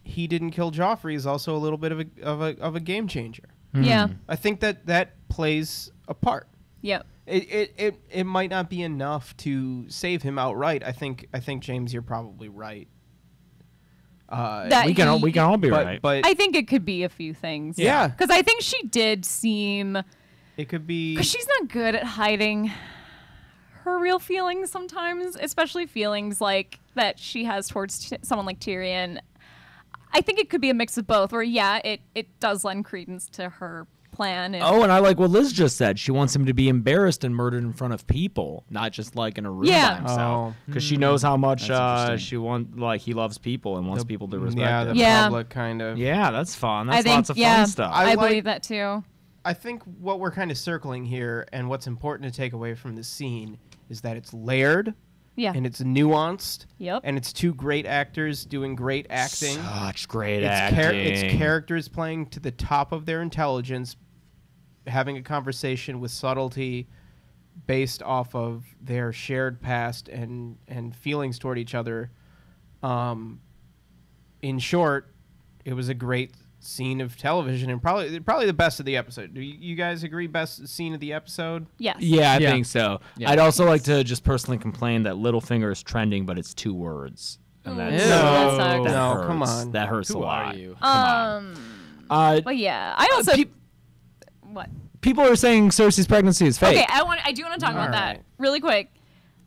he didn't kill Joffrey is also a little bit of a game changer. Yeah. I think that plays a part. Yep. It might not be enough to save him outright. I think James, you're probably right. That we can all be right. But I think it could be a few things. Yeah. Because I think she did seem, it could be. because she's not good at hiding her real feelings sometimes, especially feelings like that she has towards someone like Tyrion. I think it could be a mix of both, where, yeah, it does lend credence to her plan. And Oh, and I like what Liz just said. She wants him to be embarrassed and murdered in front of people, not just like in a room Yeah. by himself. Oh. Because she knows how much That's interesting. she he loves people and wants people to respect yeah, the him. Yeah. public kind of. Yeah, that's fun. That's I think, lots of yeah, fun stuff. I I like- believe that too. I think what we're kind of circling here and what's important to take away from this scene is that it's layered Yeah. and it's nuanced Yep. and it's two great actors doing great acting. Such great It's acting. it's characters playing to the top of their intelligence, having a conversation with subtlety based off of their shared past and feelings toward each other. In short, it was a great scene of television and probably the best of the episode. Do you guys agree best scene of the episode? Yes. Yeah, I Yeah. think so. Yeah. I'd also like to just personally complain that Littlefinger is trending, but it's 2 words. And Ooh, that's, Ew. that sucks. that No, hurts. come on. That hurts Who a lot. are you? But yeah, I also what? People are saying Cersei's pregnancy is fake. Okay, I do want to talk about that Alright. really quick.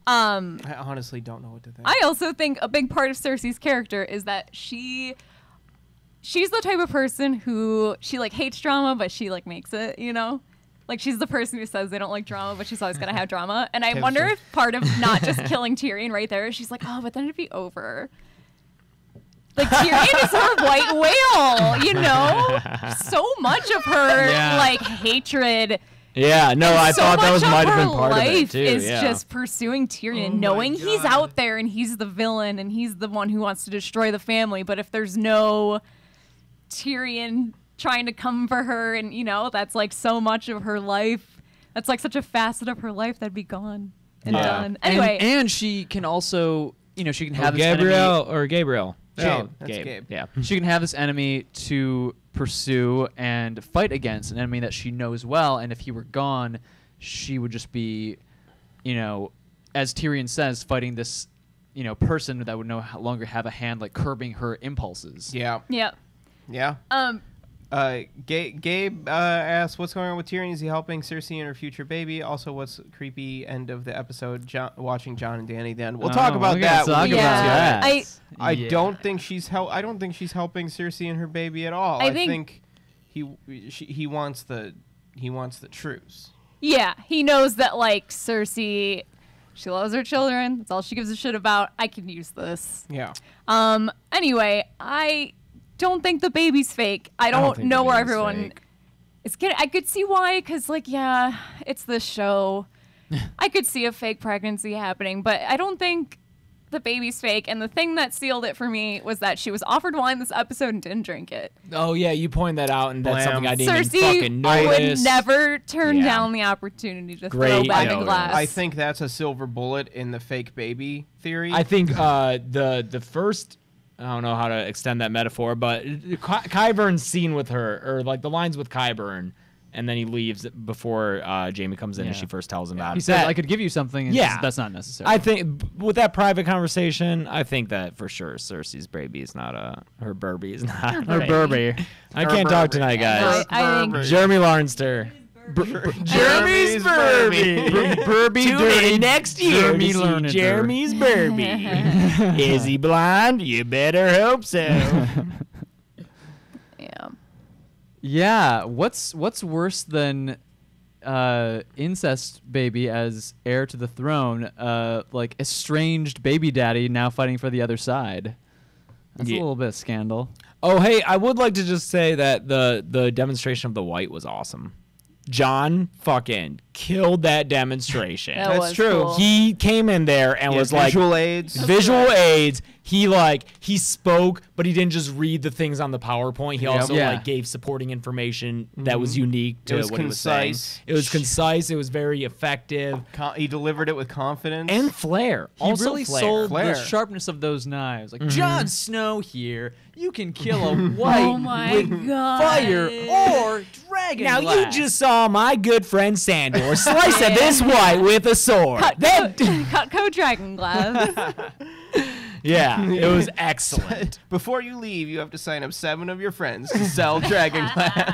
I honestly don't know what to think. I also think a big part of Cersei's character is that she's the type of person who she like hates drama, but she like makes it, you know? Like she's the person who says they don't like drama, but she's always gonna have drama. And I Taylor wonder Swift. if part of not just killing Tyrion right there, she's like, oh, but then it'd be over. Like Tyrion is her white whale, you know? So much of her Yeah. like hatred. Yeah, no, and I so thought that much was of might have her been part of it life too. is Yeah. just pursuing Tyrion, Oh my knowing he's God. out there and he's the villain and he's the one who wants to destroy the family. But if there's no Tyrion trying to come for her, and you know, that's like so much of her life. That's like such a facet of her life that'd be gone and Yeah. done. Anyway, and she can also, you know, she can have this Gabriel or Gabriel. Gabe. Oh, That's Gabe. Yeah. she can have this enemy to pursue and fight against, an enemy that she knows well, and if he were gone, she would just be, you know, as Tyrion says, fighting this, you know, person that would no longer have a hand, like curbing her impulses. Yeah. yeah. Yeah. Gabe asks, "What's going on with Tyrion? Is he helping Cersei and her future baby? Also, what's creepy end of the episode? watching John and Danny. Then we'll talk about that. when we get about to that. it. I Yeah. don't think she's I don't think she's helping Cersei and her baby at all. I I think- think he wants the truce. Yeah, he knows that like Cersei, she loves her children. That's all she gives a shit about. I can use this. Yeah. Anyway, I don't think the baby's fake. I don't don't think know the where baby's everyone fake. is getting. I could see why, because like, yeah, it's this show. I could see a fake pregnancy happening, but I don't think the baby's fake. And the thing that sealed it for me was that she was offered wine this episode and didn't drink it. Oh yeah, you point that out, and that's Blam. something I didn't even Cersei fucking would notice. never turn Yeah. down the opportunity to throw Great back notice. a glass. I think that's a silver bullet in the fake baby theory. I think the first, I don't know how to extend that metaphor, but Qyburn's scene with her, or like the lines with Qyburn, and then he leaves before Jamie comes in and Yeah. she first tells him about He it. said, That- "I could give you something." And Yeah. that's not necessary. I think with that private conversation, I think that for sure Cersei's baby is not her Burby is not Her fake. Burby. I can't talk tonight, guys. I think Jeremy Lawrenster. Jeremy's Burby. Burby dirty, Tune in next year Jeremy to see Lawrenster. Jeremy's Burby. Is he blind? You better hope so. yeah. Yeah, what's worse than incest baby as heir to the throne? Like estranged baby daddy now fighting for the other side. That's Yeah. a little bit of scandal. Oh, hey, I would like to just say that the demonstration of the white was awesome. John fucking killed that demonstration. That That's was true. cool. He came in there and Yeah, was like visual aids. visual aids. He spoke, but he didn't just read the things on the PowerPoint. He Yep. also Yeah. like gave supporting information that was unique to It was what he was saying. concise. It was concise. It was very effective He delivered it with confidence. and flair. He Also really flair. sold Flair. the sharpness of those knives. Like Jon Snow here, you can kill a white Oh my with God. fire or dragon Now glass. you just saw my good friend Sandor slice of this white with a sword. Cut code dragon glass. Yeah, it was excellent. Before you leave, you have to sign up 7 of your friends to sell Dragon Glass.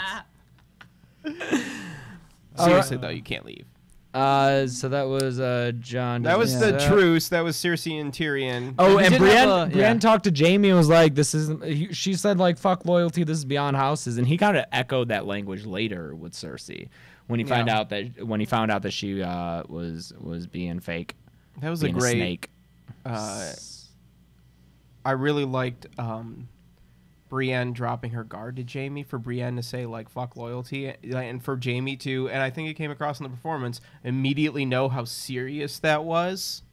Seriously, though, you can't leave. So that was John. That was the Yeah. truce. That was Cersei and Tyrion. Oh, He and did Brienne, have a- Brienne yeah. talked to Jamie and was like, "This isn't." She said like, "Fuck loyalty. This is beyond houses." And he kind of echoed that language later with Cersei when he Yeah. found out that she was being fake. That was a Being great. snake. I really liked Brienne dropping her guard to Jamie, for Brienne to say like "fuck loyalty," and for Jamie to, and I think it came across in the performance, immediately know how serious that was.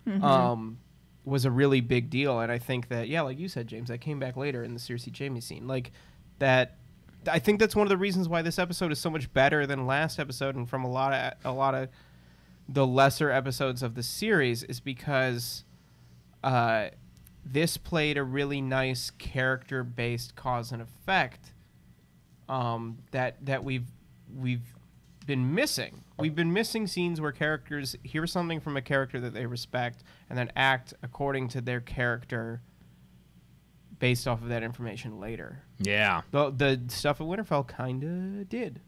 Was a really big deal, and I think that, yeah, like you said, James, that came back later in the Cersei Jamie scene, like that. I think that's one of the reasons why this episode is so much better than last episode, and from a lot of the lesser episodes of the series, is because this played a really nice character-based cause and effect that we've been missing. We've been missing scenes where characters hear something from a character that they respect and then act according to their character based off of that information later. Yeah. The stuff at Winterfell kind of did.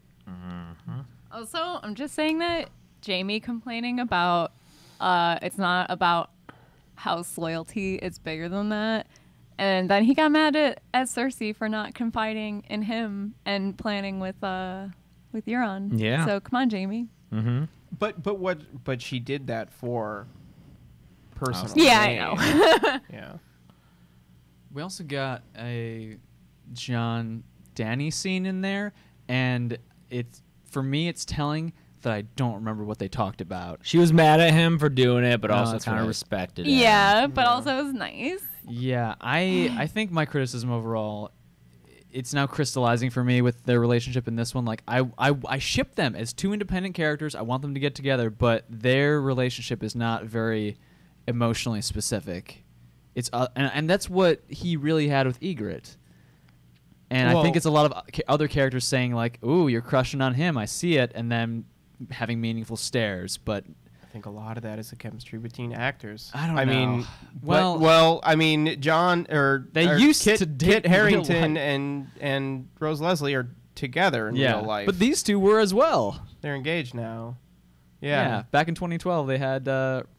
Also, I'm just saying that Jamie complaining about it's not about house loyalty, it's bigger than that. And then he got mad at Cersei for not confiding in him and planning with Euron. Yeah. So come on, Jamie. Mm-hmm. But she did that for personal Yeah, I gain. know. Yeah. We also got a John Danny scene in there, and it's for me it's telling that I don't remember what they talked about. She was mad at him for doing it, but Oh, also that's kind of right. respected him. Yeah, but also it was nice. Yeah, I think my criticism overall, it's now crystallizing for me with their relationship in this one. Like I ship them as two independent characters. I want them to get together, but their relationship is not very emotionally specific. It's and that's what he really had with Ygritte. And I think Well- it's a lot of other characters saying like, "Ooh, you're crushing on him. I see it," and then having meaningful stares. But I think a lot of that is the chemistry between actors. I don't I mean, know. Well- well, I mean, John They or used Kit, to date Kit in real Harington life. and Rose Leslie are together in real life. but these two were as well. they're engaged now. Yeah. Yeah. Back in 2012, they had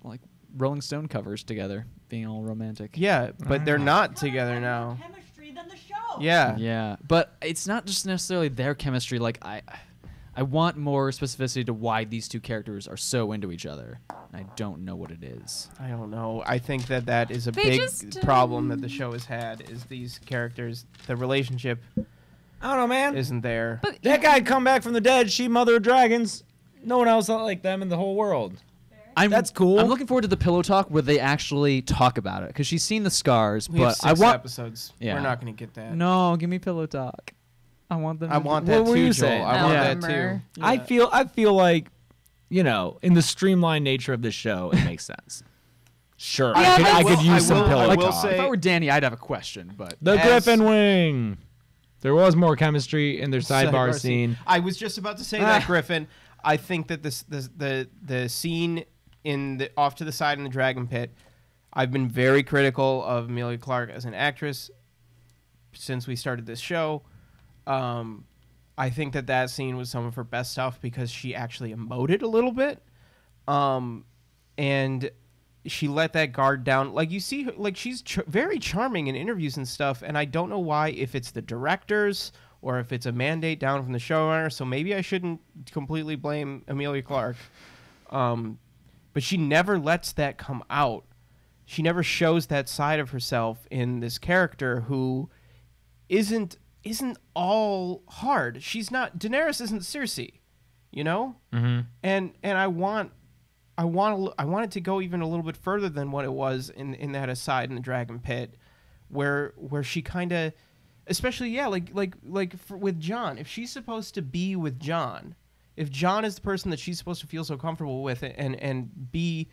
like Rolling Stone covers together, being all romantic. Yeah, but they're not together now. Chemistry than the show. Yeah. Yeah, but it's not just necessarily their chemistry. Like I want more specificity to why these two characters are so into each other. I don't know what it is. I don't know. I think that is a They big just, problem that the show has had is these characters, the relationship I don't know, man. isn't there. But That guy come back from the dead. She mother of dragons. No one else like them in the whole world. That's cool. I'm looking forward to the pillow talk where they actually talk about it because she's seen the scars, We have but 6 I want episodes. Yeah. We're not going to get that. no. Give me pillow talk. I want them. I to- want What that were too, you Joel. saying? I I want don't that remember. too. I feel like, you know, in the streamlined nature of the show, it makes sense. Sure, Yeah, I could I use some will- pillow I will talk. say- If I were Danny, I'd have a question, but The As- Griffin Wing. There was more chemistry in their sidebar scene. I was just about to say that, Griffin. I think that the scene in the off to the side in the dragon pit. I've been very critical of Emilia Clarke as an actress since we started this show. I think that scene was some of her best stuff because she actually emoted a little bit, and she let that guard down. Like you see, her, like she's very charming in interviews and stuff. And I don't know why, if it's the directors or if it's a mandate down from the showrunner. So maybe I shouldn't completely blame Emilia Clarke. But she never lets that come out. She never shows that side of herself in this character who isn't all hard. She's not. Daenerys isn't Cersei, you know. Mm-hmm. And I want it to go even a little bit further than what it was in that aside in the dragon pit, where she kind of, especially with Jon, if she's supposed to be with Jon, if Jon is the person that she's supposed to feel so comfortable with and be,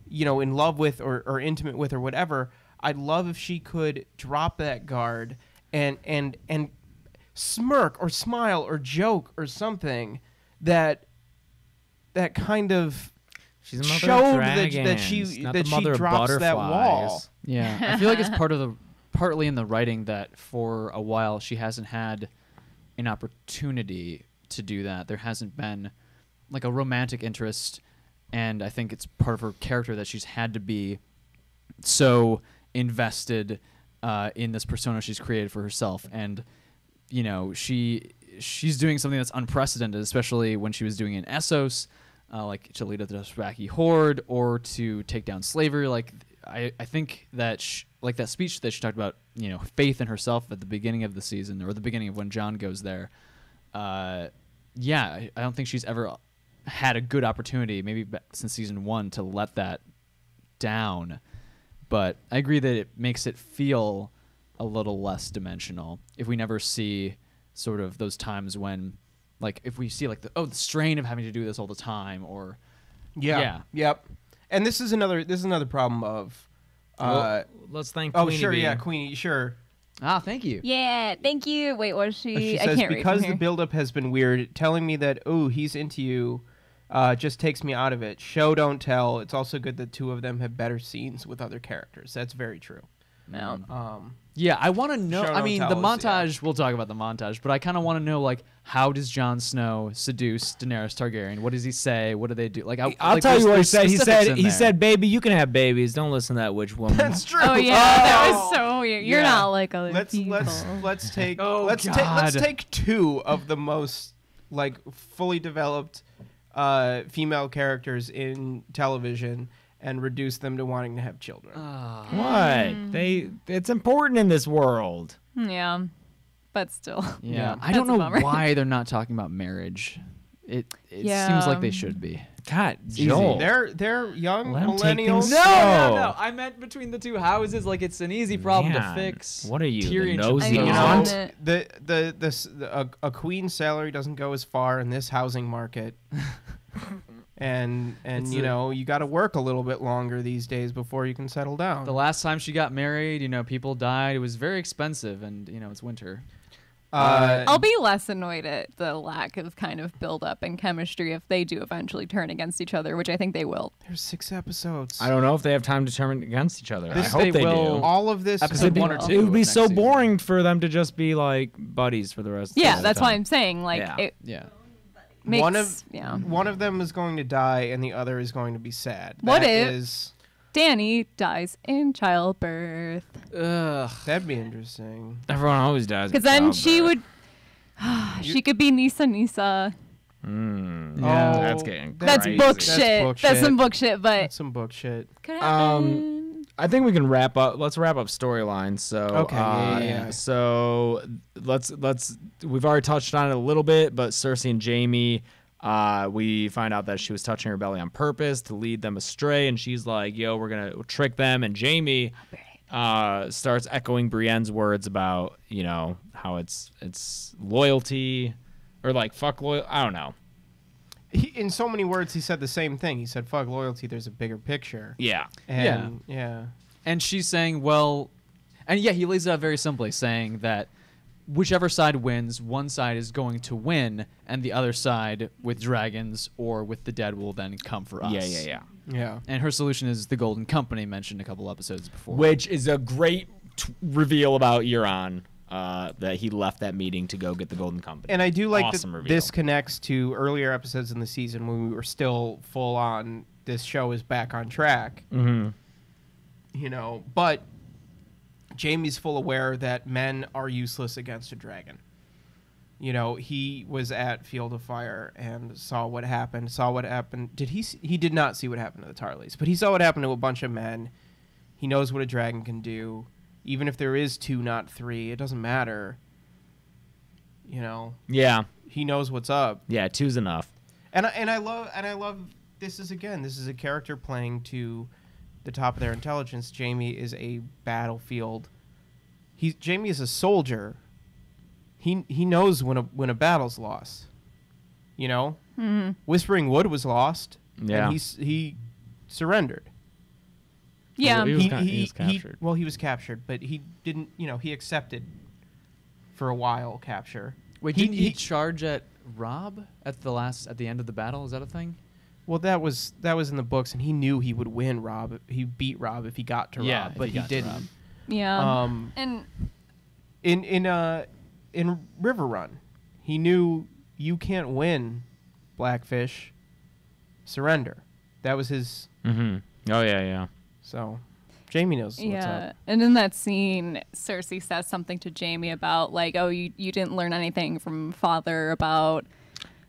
you know, in love with or intimate with or whatever, I'd love if she could drop that guard and smirk or smile or joke or something that kind of She's a mother showed of that dragons, she not that the she mother of drops that wall. butterflies. yeah, I feel like it's partly in the writing that for a while she hasn't had an opportunity to do that. There hasn't been like a romantic interest, and I think it's part of her character that she's had to be so invested in this persona she's created for herself. And you know, she's doing something that's unprecedented, especially when she was doing it in Essos, like to lead the Dothraki horde or to take down slavery. Like I think that like that speech that she talked about, you know, faith in herself at the beginning of the season or the beginning of when Jon goes there. I don't think she's ever had a good opportunity, maybe since season 1, to let that down. But I agree that it makes it feel a little less dimensional if we never see sort of those times when, like, if we see like the strain of having to do this all the time, or Yeah. Yep. And this is another problem of. Well, let's thank Oh, Queenie sure. Bee. Yeah, Queenie. Sure. thank you. Yeah, thank you. Wait, what was she? She I says, can't read because from the here. buildup has been weird, telling me that, he's into you, just takes me out of it. Show, don't tell. It's also good that two of them have better scenes with other characters. That's very true. No. Yeah, I want to know. Show I don't mean, tell the us, yeah. montage. We'll talk about the montage, but I kind of want to know, like, how does Jon Snow seduce Daenerys Targaryen? What does he say? What do they do? Like, I'll tell you what he said. He said, said, "Baby, you can have babies. Don't listen to that witch woman." That's true. Oh yeah, that was so weird. You're Yeah. not like other Let's people. let's take Oh, let's God. take two of the most like fully developed female characters in television and reduce them to wanting to have children. What? It's important in this world. Yeah, but still. Yeah, I That's don't a know bummer. why they're not talking about marriage. It Yeah. seems like they should be. God, easy. Joel. They're young Let 'em take millennials. things slow. I meant between the two houses. Like it's an easy problem Man, to fix. what are you, the Tyrion should nosy be You aunt? know, a queen's salary doesn't go as far in this housing market. And It's you a- know, you got to work a little bit longer these days before you can settle down. The last time she got married, people died. It was very expensive, and it's winter. I'll be less annoyed at the lack of kind of build up and chemistry if they do eventually turn against each other, which I think they will. There's 6 episodes. I don't know if they have time to turn against each other. I This- hope they they will- do. All of this. Episode They 1 or will. 2. It would be of so next season. boring for them to just be like buddies for the rest. Yeah, of the that's time. why I'm saying like Yeah. it Yeah. makes one of them is going to die and the other is going to be sad. What That if- is- Danny dies in childbirth Ugh. that'd be interesting. Everyone always does. because then she would she could be Nisa. Mm. Yeah. Oh, That's getting That's crazy. book That's shit. book That's shit. some book shit, but That's some book shit. could happen. I think we can wrap up. Let's wrap up storylines. So Okay, yeah. So let's we've already touched on it a little bit, but Cersei and Jamie, we find out that she was touching her belly on purpose to lead them astray, and she's like, "Yo, we're gonna trick them." And Jamie starts echoing Brienne's words about how it's loyalty or like fuck loyal. I don't know. In so many words, he said the same thing. He said, "Fuck loyalty. There's a bigger picture." Yeah. And yeah. And she's saying, well, and yeah, he lays it out very simply, saying that whichever side wins, one side is going to win, and the other side with dragons or with the dead will then come for us. Yeah. Yeah. And her solution is the Golden Company, mentioned a couple episodes before. Which is a great reveal about Euron, that he left that meeting to go get the Golden Company. And I do like Awesome that reveal. this connects to earlier episodes in the season when we were still full on. This show is back on track. Mm-hmm. But Jamie's full aware that men are useless against a dragon. He was at Field of Fire and saw what happened. Did he? He did not see what happened to the Tarleys, but he saw what happened to a bunch of men. He knows what a dragon can do. Even if there is 2, not 3, it doesn't matter. Yeah. He knows what's up. Yeah, 2's enough. And I love this is a character playing to the top of their intelligence. Jamie is a battlefield. Jamie is a soldier. He knows when a battle's lost. Whispering Wood was lost. Yeah. And he surrendered. Yeah. He was captured. He was captured, but he didn't. He accepted for a while capture. Wait, didn't he charge at Robb at the end of the battle? Is that a thing? Well, that was in the books, and he knew he would win Robb. He beat Robb if he got to Yeah, Robb, if but he he got to didn't. Robb. Yeah. Um, and in River Run, he knew you can't win Blackfish. Surrender. That was his. Mm-hmm. Oh, yeah. So, Jamie knows what's yeah. up. And in that scene, Cersei says something to Jamie about like, "Oh, you didn't learn anything from father about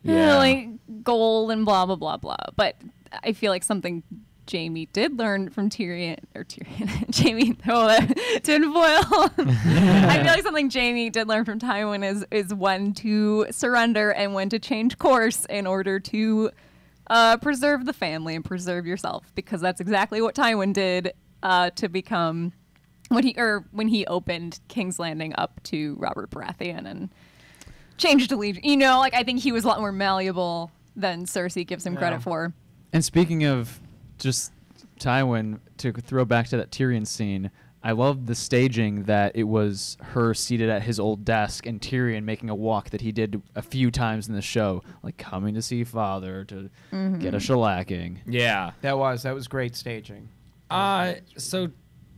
Yeah. like gold and blah blah blah blah." But I feel like something Jamie did learn from Jamie. Tinfoil. I feel like something Jamie did learn from Tywin is when to surrender and when to change course in order to preserve the family and preserve yourself, because that's exactly what Tywin did to become when he opened King's Landing up to Robert Baratheon and changed allegiance. I think he was a lot more malleable than Cersei gives him credit for. And speaking of just Tywin, to throw back to that Tyrion scene, I loved the staging that it was her seated at his old desk and Tyrion making a walk that he did a few times in the show, like coming to see father to get a shellacking. Yeah. That was great staging. So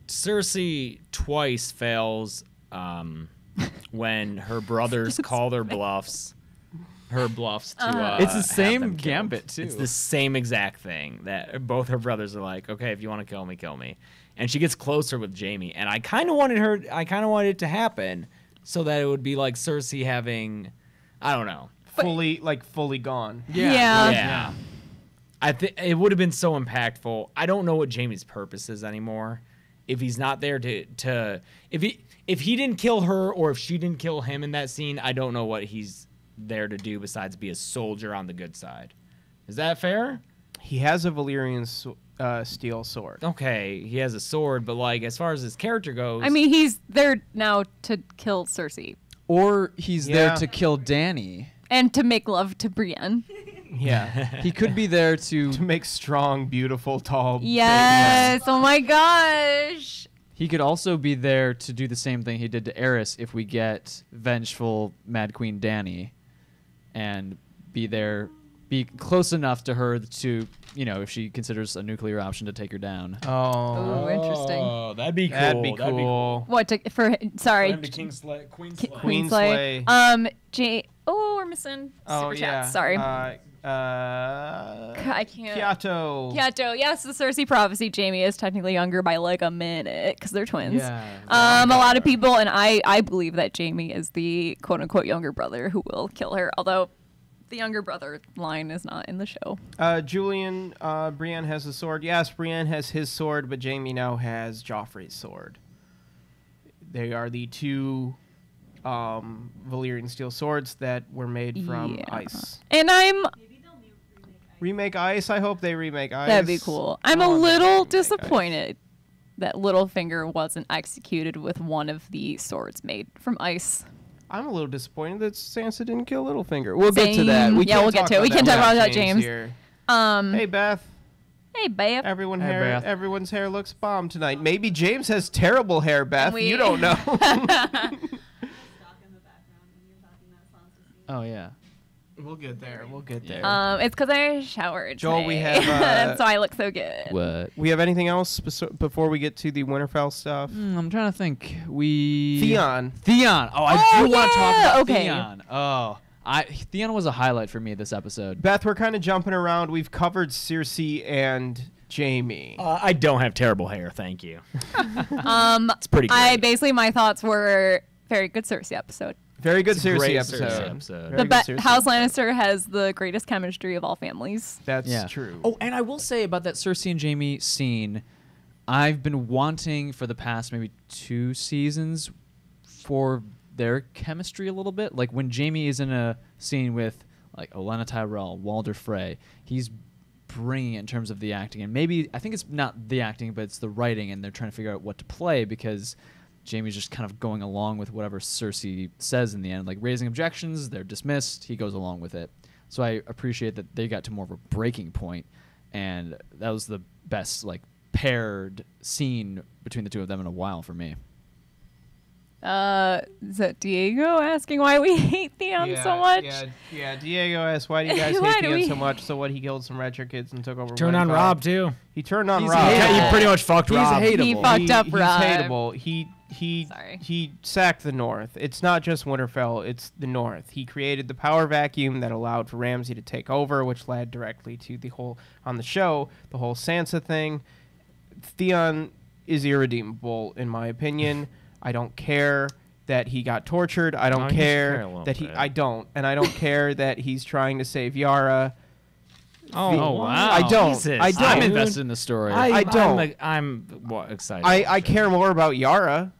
Cersei twice fails when her brothers call their bluffs. Her bluffs to It's the have same them killed. gambit, too. It's the same exact thing that both her brothers are like, okay, if you want to kill me, kill me. And she gets closer with Jamie, and I kind of wanted it to happen so that it would be like Cersei having, I don't know. Fully gone. Yeah. Yeah. I think it would have been so impactful. I don't know what Jaime's purpose is anymore. If he's not there to if he didn't kill her or if she didn't kill him in that scene, I don't know what he's there to do besides be a soldier on the good side. Is that fair? He has a Valyrian steel sword. Okay, he has a sword, but like as far as his character goes, I mean, he's there now to kill Cersei Or he's Yeah. there to kill Dany. and to make love to Brienne. Yeah. He could be there to. To make strong, beautiful, tall. Yes. Oh my gosh. He could also be there to do the same thing he did to Aerys if we get vengeful Mad Queen Dany, and be close enough to her to, if she considers a nuclear option to take her down. Oh. Ooh, interesting. Oh, that'd be cool. That'd be cool. What for? Sorry. Queenslay. Queenslay. Oh, we're missing super chats. Sorry. I can't. Kyato. Kyato. Yes, the Cersei prophecy. Jaime is technically younger by like a minute because they're twins. Yeah. A lot of people, and I believe that Jaime is the quote unquote younger brother who will kill her. Although the younger brother line is not in the show. Julian, Brienne has a sword. Yes, Brienne has his sword, but Jaime now has Joffrey's sword. They are the two Valyrian steel swords that were made from ice. And Maybe they'll Remake Ice? I hope they remake Ice. that'd be cool. I'm I a want them to little remake Ice. disappointed that Littlefinger wasn't executed with one of the swords made from ice. I'm a little disappointed that Sansa didn't kill Littlefinger. We'll get to that. Same. We Yeah, can't we'll get talk to it. We about can't talk without about James. here. Um, Hey, Beth. hey, babe. Beth. Everyone's hair looks bomb tonight. Maybe James has terrible hair, Beth. we- You don't know. stock in the background when you're talking that Sansa scene. Oh yeah. We'll get there. We'll get there. It's because I showered. Joel, we today. have, That's why I look so good. What? We have anything else before we get to the Winterfell stuff? I'm trying to think. Theon. Theon. Oh, I Oh, do want to talk yeah. about Okay. Theon. Oh, Theon was a highlight for me this episode. Beth, we're kind of jumping around. We've covered Cersei and Jaime. I don't have terrible hair, thank you. It's pretty great. basically my thoughts were very good Cersei episode. Very good It's a Cersei great episode. Cersei episode. Very The good Cersei House episode. Lannister has the greatest chemistry of all families. That's Yeah. true. Oh, and I will say about that Cersei and Jaime scene, I've been wanting for the past maybe 2 seasons for their chemistry a little bit. Like when Jaime is in a scene with like Olenna Tyrell, Walder Frey, he's bringing it in terms of the acting. And maybe, I think it's not the acting, but it's the writing, and they're trying to figure out what to play because Jaime's just kind of going along with whatever Cersei says in the end. Like raising objections, they're dismissed, he goes along with it. So I appreciate that they got to more of a breaking point, and that was the best like paired scene between the two of them in a while for me. Is that Diego asking why we hate Theon so much? Yeah. Diego asked, "Why do you guys Why hate do Theon we- so much?" So what? He killed some retro kids and took over. Turn on Winterfell. Rob too. He turned on He's Rob. hateable. Yeah, you pretty much fucked He's Rob. hateable. He fucked up He's Rob. hateable. Sorry. He sacked the North. It's not just Winterfell, it's the North. He created the power vacuum that allowed for Ramsay to take over, which led directly to the whole Sansa thing. Theon is irredeemable in my opinion. I don't care that he got tortured. I No, don't you should care care a little that bit. I don't care that he's trying to save Yara. Oh, wow. I don't. Jesus, I don't. I'm dude. invested in the story. I don't. I'm excited. I care more about Yara.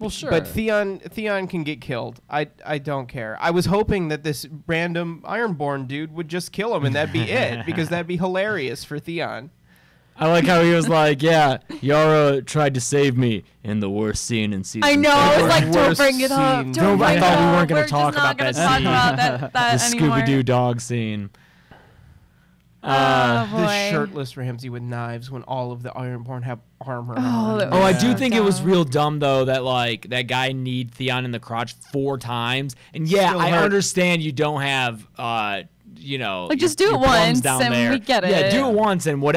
well, sure. But Theon can get killed. I don't care. I was hoping that this random Ironborn dude would just kill him and that'd be it, because that'd be hilarious for Theon. I like how he was like, yeah, Yara tried to save me in the worst scene in season. I know. The It's like, don't worst bring it up. scene. Don't I bring it thought we up. weren't gonna We're talk just not about that gonna talk scene. about the that anymore. Scooby Doo dog scene. Oh, The boy. shirtless Ramsay with knives when all of the Ironborn have armor Oh, on. that Oh, I was do so think it was dumb. real dumb though that like that guy kneed Theon in the crotch 4 times. And yeah, Still I hurt. understand you don't have Like, just do your it plums once down and there. we get Yeah, it. do it once and what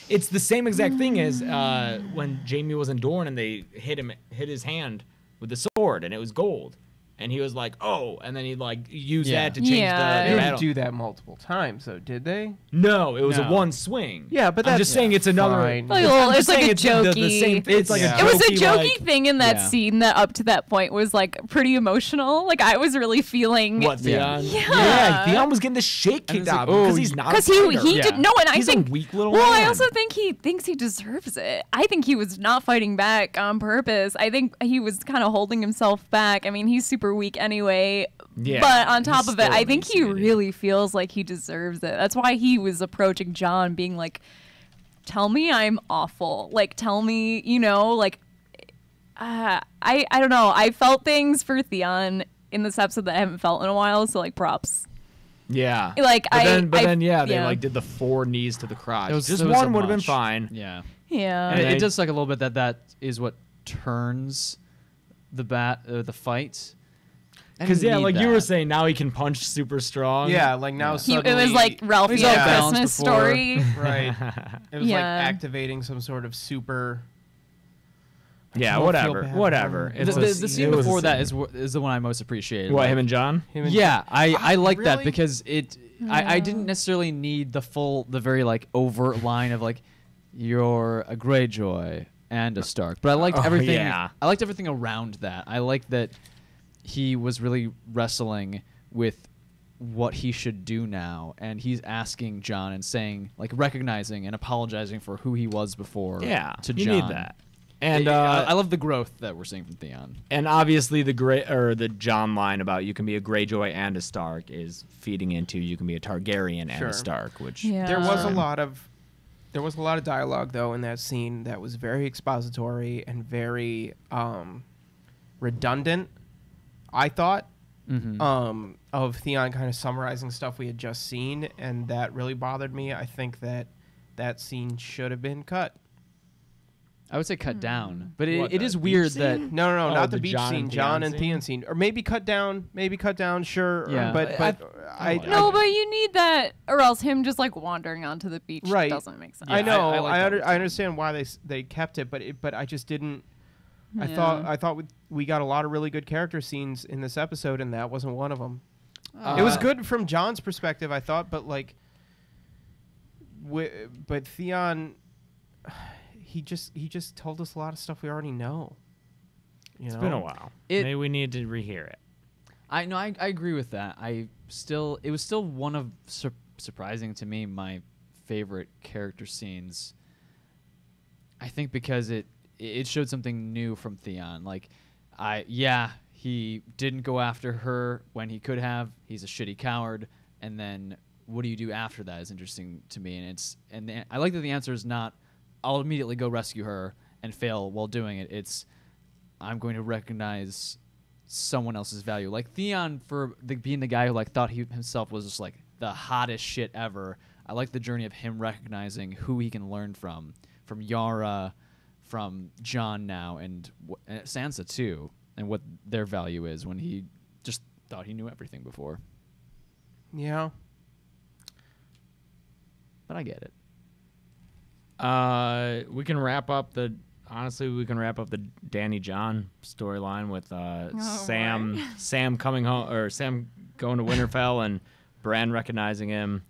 it's the same exact thing as when Jaime was in Dorne and they hit his hand with the sword and it was gold. and he was like, "Oh," and then he like used Yeah. that to change Yeah. They the didn't battle. do that multiple times, though, did they? No, it was a No. one swing. Yeah, but I'm that's just saying it's another. fine. Like, I'm well, just it's like saying a it's the same. jokey- It's like Yeah. a It was a jokey, jokey like, thing in that Yeah. scene that up to that point was like pretty emotional. Like I was really feeling What Theon? Yeah. Theon was getting the shit And kicked it's like, out because oh, he's not. because a he fighter. Yeah. did no, and I He's a think weak little well, I man. also think he thinks he deserves it. I think he was not fighting back on purpose. I think he was kind of holding himself back. I mean, he's super weak anyway. Yeah, But on top he's of it, still I think he emaciated. really feels like he deserves it. That's why he was approaching John, being like, "Tell me I'm awful. Like, tell me, like." I don't know. I felt things for Theon in this episode that I haven't felt in a while. So like, props. Yeah. Like, but then, they yeah. like did the 4 knees to the crotch. It was- Just it was one a would have been much. fine. Yeah. Yeah. And And it they- does suck a little bit that is what turns the fight. I Because didn't need like you were that. saying, now he can punch super strong. Yeah, like now Yeah. suddenly... It was like Ralphie He's all at balanced Christmas before. story. Right. It was like Yeah. activating some sort of super... Yeah, don't feel whatever, bad for whatever. him. It's The, a- the scene it was a before that scene. is the one I most appreciated. What, Like, him and John? Him and- Yeah, I like that really? because I didn't necessarily need the very like overt line of like you're a Greyjoy and a Stark, but I liked Oh, everything. yeah. I liked everything around that. I liked that he was really wrestling with what he should do now, and he's asking John and saying like recognizing and apologizing for who he was before. Yeah, to you John. need that. And I love the growth that we're seeing from Theon. and obviously the John line about you can be a Greyjoy and a Stark is feeding into you can be a Targaryen and Sure. a Stark, which Yeah. There was a Um, lot of dialogue though in that scene that was very expository and very redundant. I thought Mm-hmm. of Theon kind of summarizing stuff we had just seen, and that really bothered me. I think that scene should have been cut. I would say cut down, but What, it the is beach weird scene? that No, Oh, not the the beach John scene, and John Theon and Theon scene, or maybe cut down, sure. Yeah. But I- No, but you need that, or else him just like wandering onto the beach Right. doesn't make sense. Yeah, I know, I like that I understand why they kept it, but I just didn't. I Yeah. thought we got a lot of really good character scenes in this episode, and that wasn't one of them. Oh. It was good from John's perspective, I thought, but like, but Theon, he just told us a lot of stuff we already know. it's been a while. It- Maybe we need to rehear it. I agree with that. It was still one of surprising to me my favorite character scenes. I think because it showed something new from Theon. Like, he didn't go after her when he could have. He's a shitty coward. And then what do you do after that is interesting to me. And I like that the answer is not, I'll immediately go rescue her and fail while doing it. It's, I'm going to recognize someone else's value. Like Theon, being the guy who like thought he himself was just like the hottest shit ever. I like the journey of him recognizing who he can learn from Yara, from John now, and Sansa too, and what their value is when he just thought he knew everything before. Yeah. But I get it. We can wrap up the Danny John storyline with Sam coming home, or Sam going to Winterfell and Bran recognizing him.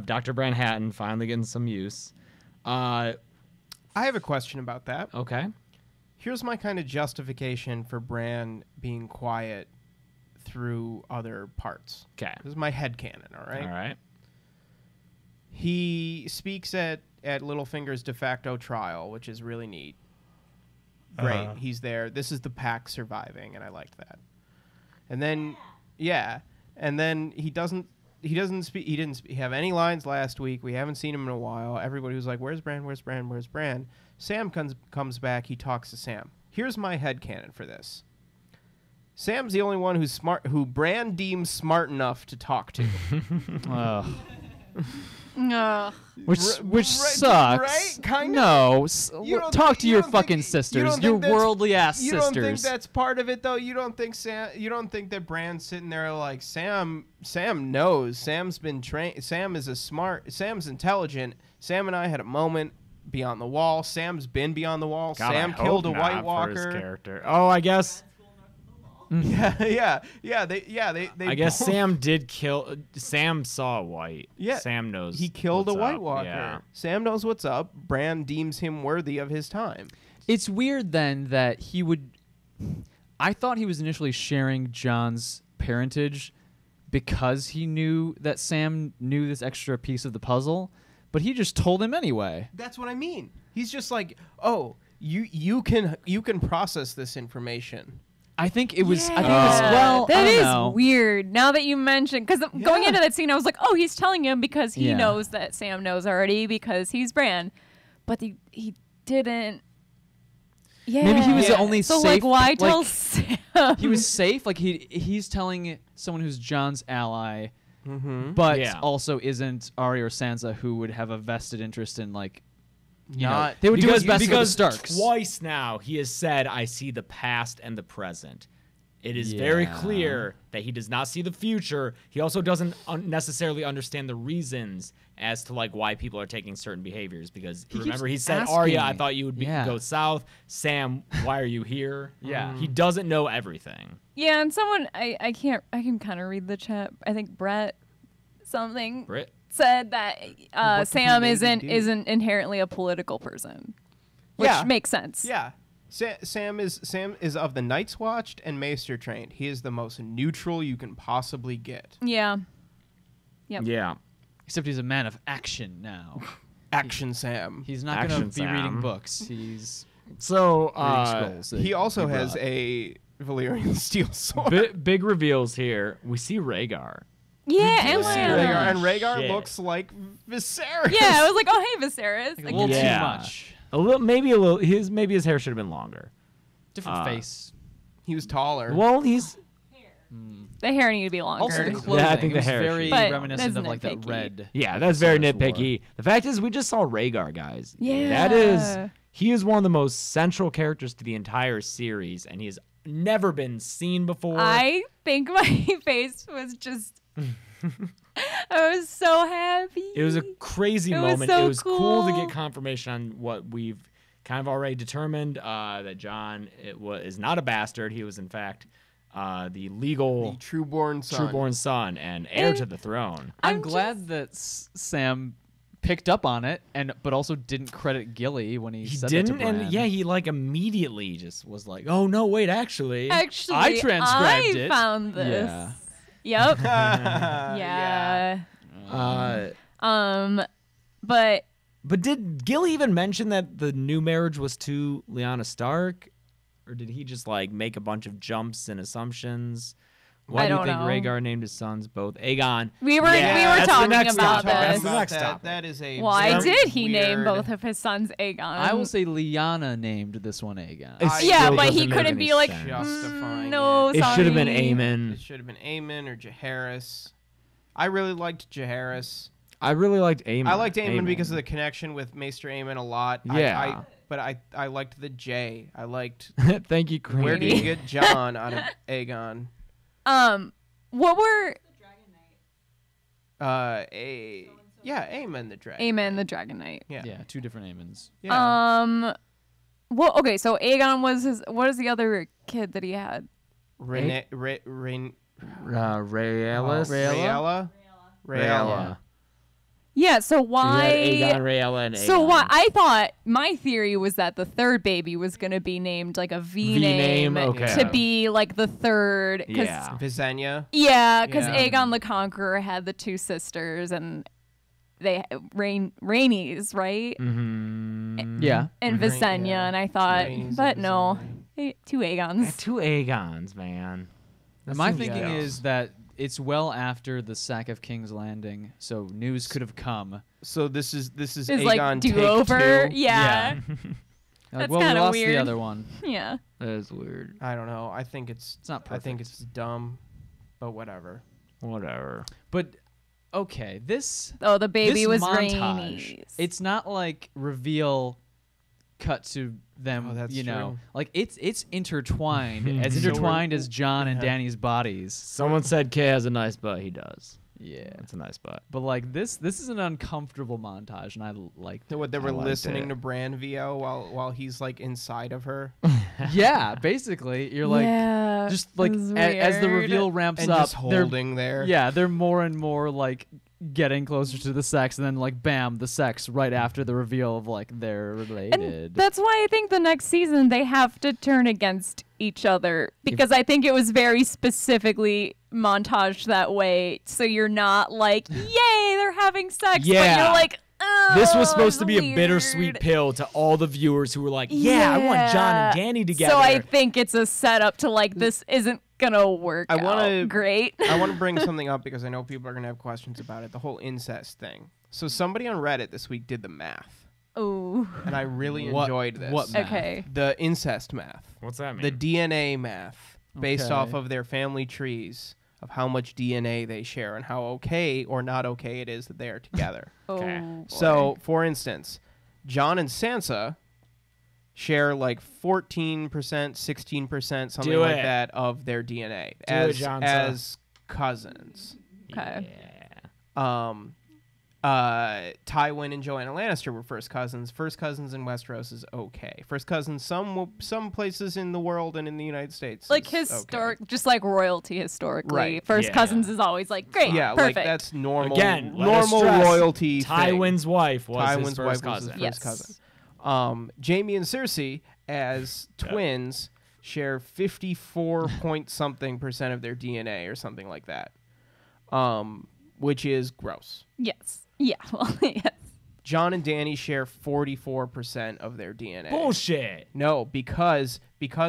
Dr. Bran Hatton finally getting some use. I have a question about that. Okay. Here's my kind of justification for Bran being quiet through other parts. Okay. This is my headcanon, all right? All right. He speaks at Littlefinger's de facto trial, which is really neat. Great. He's there. This is the pack surviving, and I liked that. And then, and then he didn't have any lines last week. We haven't seen him in a while. Everybody was like, "Where's Bran? Where's Bran? Where's Bran?" Sam comes back. He talks to Sam. Here's my headcanon for this. Sam's the only one who Bran deems smart enough to talk to. Which right, sucks. right? Kinda? No, You don't talk think- to you your don't fucking think- you sisters, don't your think that's- worldly ass You sisters. don't think that's part of it though? You don't think that Bran's sitting there like Sam knows. Sam's been trained. Sam's intelligent. Sam and I had a moment beyond the wall. Sam's been beyond the wall. God, Sam I hope killed a not White for his Walker. character. Oh, I guess. Yeah. They I guess both- Sam did kill. Sam saw White. Yeah, Sam knows. he killed a what's White up. Walker. Yeah. Sam knows what's up. Bran deems him worthy of his time. It's weird then that he would. I thought he was initially sharing John's parentage because he knew that Sam knew this extra piece of the puzzle, but he just told him anyway. That's what I mean. He's just like, oh, you can process this information. I think it was. I think it Yeah. was. Well, I that don't is know. weird. Now that you mention, because going Yeah. into that scene, I was like, oh, he's telling him because he Yeah. knows that Sam knows already because he's Bran, but he didn't. Yeah. Maybe he was the Yeah. only So safe. like, why like, tell Sam? he was safe. Like he's telling someone who's John's ally, Mm-hmm. but Yeah. also isn't Arya or Sansa, who would have a vested interest in like. You know, Not they would do his best for the because Starks. twice now he has said, "I see the past and the present." It is very Yeah. clear that he does not see the future. He also doesn't necessarily understand the reasons as to like why people are taking certain behaviors. Because He remember, keeps he said, "Arya, I asking. thought you would Yeah. go south." Sam, why are you here? Yeah. he doesn't know everything. Yeah, and someone I can kind of read the chat. I think Brett something Brit, said that What did Sam he maybe isn't do? isn't inherently a political person, which Yeah. makes sense. Yeah. Sam is of the Night's Watched and Maester trained. He is the most neutral you can possibly get. Yeah. Yep. yeah, Except he's a man of action now. Action Sam. He's not going to Action be reading Sam. books. He's so reading scrolls. that He also he has brought. a Valyrian steel sword. big reveals here. We see Rhaegar. Yeah, and See Lyanna. Rhaegar, and Rhaegar Shit. looks like Viserys. Yeah, I was like, oh hey, Viserys. Like, I a little get Yeah. too much. A little, maybe a little. His hair should have been longer. Different face. He was taller. Well, he's the hair need to be longer. Also, the Yeah, I clothing. think it the was hair very should- But reminiscent that's of like that nitpicky. red. yeah, that's very Viserys wore. nitpicky. The fact is, we just saw Rhaegar, guys. Yeah. that is. He is one of the most central characters to the entire series, and he has never been seen before. I think my face was just. I was so happy. It was a crazy It was moment. so It was cool to cool. get confirmation on what we've kind of already determined, that Jon is not a bastard. He was, in fact, the legal the trueborn son. trueborn son and heir And- to the throne. I'm I'm glad that Sam picked up on it, but also didn't credit Gilly when he, He said didn't, that to Bran. and yeah, he like immediately just was like, "Oh no, wait, actually." Actually, I transcribed I it. found this. Yeah. Yep. Yeah. Uh, But but did Gil even mention that the new marriage was to Lyanna Stark, or did he just like make a bunch of jumps and assumptions? Why I do you don't think know. Rhaegar named his sons both Aegon? we were that's the talking next about topic. That's this. the next topic. That is a Why very did he name weird- both of his sons Aegon? I will say Lyanna named this one Aegon. It's- Yeah, still but he doesn't make couldn't any be like, sense. Justifying no, It should have been sorry. Aemon. It should have been Aemon or Jaehaerys. I really liked Jaehaerys. I really liked Aemon. I liked Aemon because of the connection with Maester Aemon a lot. Yeah. But I liked the J. I liked Thank you, Queen. where did you get John out of Aegon? What were Yeah, Aemon the Dragon. Aemon the Dragon Knight? Yeah. Yeah, two different Aemons. Yeah. Well, okay, so Aegon was his. What is the other kid that he had? Rhaenys. Rhaelis? Rhaella. Rhaella. Yeah. So You why? had Aegon, Rhaella, and Aegon. So why? I thought my theory was that the third baby was gonna be named like a V V-name, name okay. to be like the third. Yeah. Visenya. Yeah, because Yeah. Aegon the Conqueror had the two sisters, and they Rhaenys, right? Mm-hmm. Yeah. And Right, Visenya, yeah. and I thought, Rhaenys but and no, Visenya. two Aegons. Two Aegons, man. That My seems thinking chaos. is that it's well after the sack of King's Landing, so news could have come. So this is Is Aegon like take do over. two. Yeah, Like, That's well, we kinda lost weird. the other one. yeah. That is weird. I don't know. I think it's not I think perfect. it's dumb, but whatever. Whatever. But okay, this Oh, the baby this was montage, Rhaenys. it's not like reveal cut to them, Oh, that's you know. true. Like it's intertwined, as So intertwined as John and yeah. Danny's bodies. Someone said Kay has a nice butt. He does. Yeah. It's a nice butt. But like this is an uncomfortable montage and I liked So it. what they I were liked listening it. to Bran VO while he's like inside of her. Yeah, basically, you're like Yeah, just like this is as the weird. reveal ramps And up, just holding there. yeah, they're more and more like getting closer to the sex, and then like bam, the sex right after the reveal of like they're related. And that's why I think the next season they have to turn against each other, because I think it was very specifically montaged that way. So you're not like, yay, they're having sex, but Yeah. you're like, oh, This was supposed to it's be a weird. bittersweet pill to all the viewers who were like, yeah, I want John and Danny together. So I think it's a setup to like, this isn't gonna work I wanna- out great. I want to bring something up because I know people are going to have questions about it. The whole incest thing. So somebody on Reddit this week did the math, Ooh. and I really What- enjoyed this. what math? Okay. The incest math. What's that mean? The DNA math based Okay. off of their family trees of how much DNA they share and how okay or not okay it is that they are together. Okay. Oh, boy. So, for instance, John and Sansa share like 14%, 16%, something Do like it. that of their DNA Do it, Johnsa. as cousins. Okay. Yeah. Tywin and Joanna Lannister were first cousins. First cousins in Westeros is okay. First cousins some places in the world and in the United States. like is historic, just like royalty historically. Right. First Yeah. cousins is always like great. Okay. Yeah, perfect. like that's normal. Again, let us normal stress, royalty. thing. Tywin's wife was his Tywin's first wife cousin. was his Yes. first cousin. Jamie and Cersei as twins share 54 point something percent of their DNA or something like that, which is gross. Yes. Yeah. Well, yes. John and Danny share 44% of their DNA. Bullshit. No, because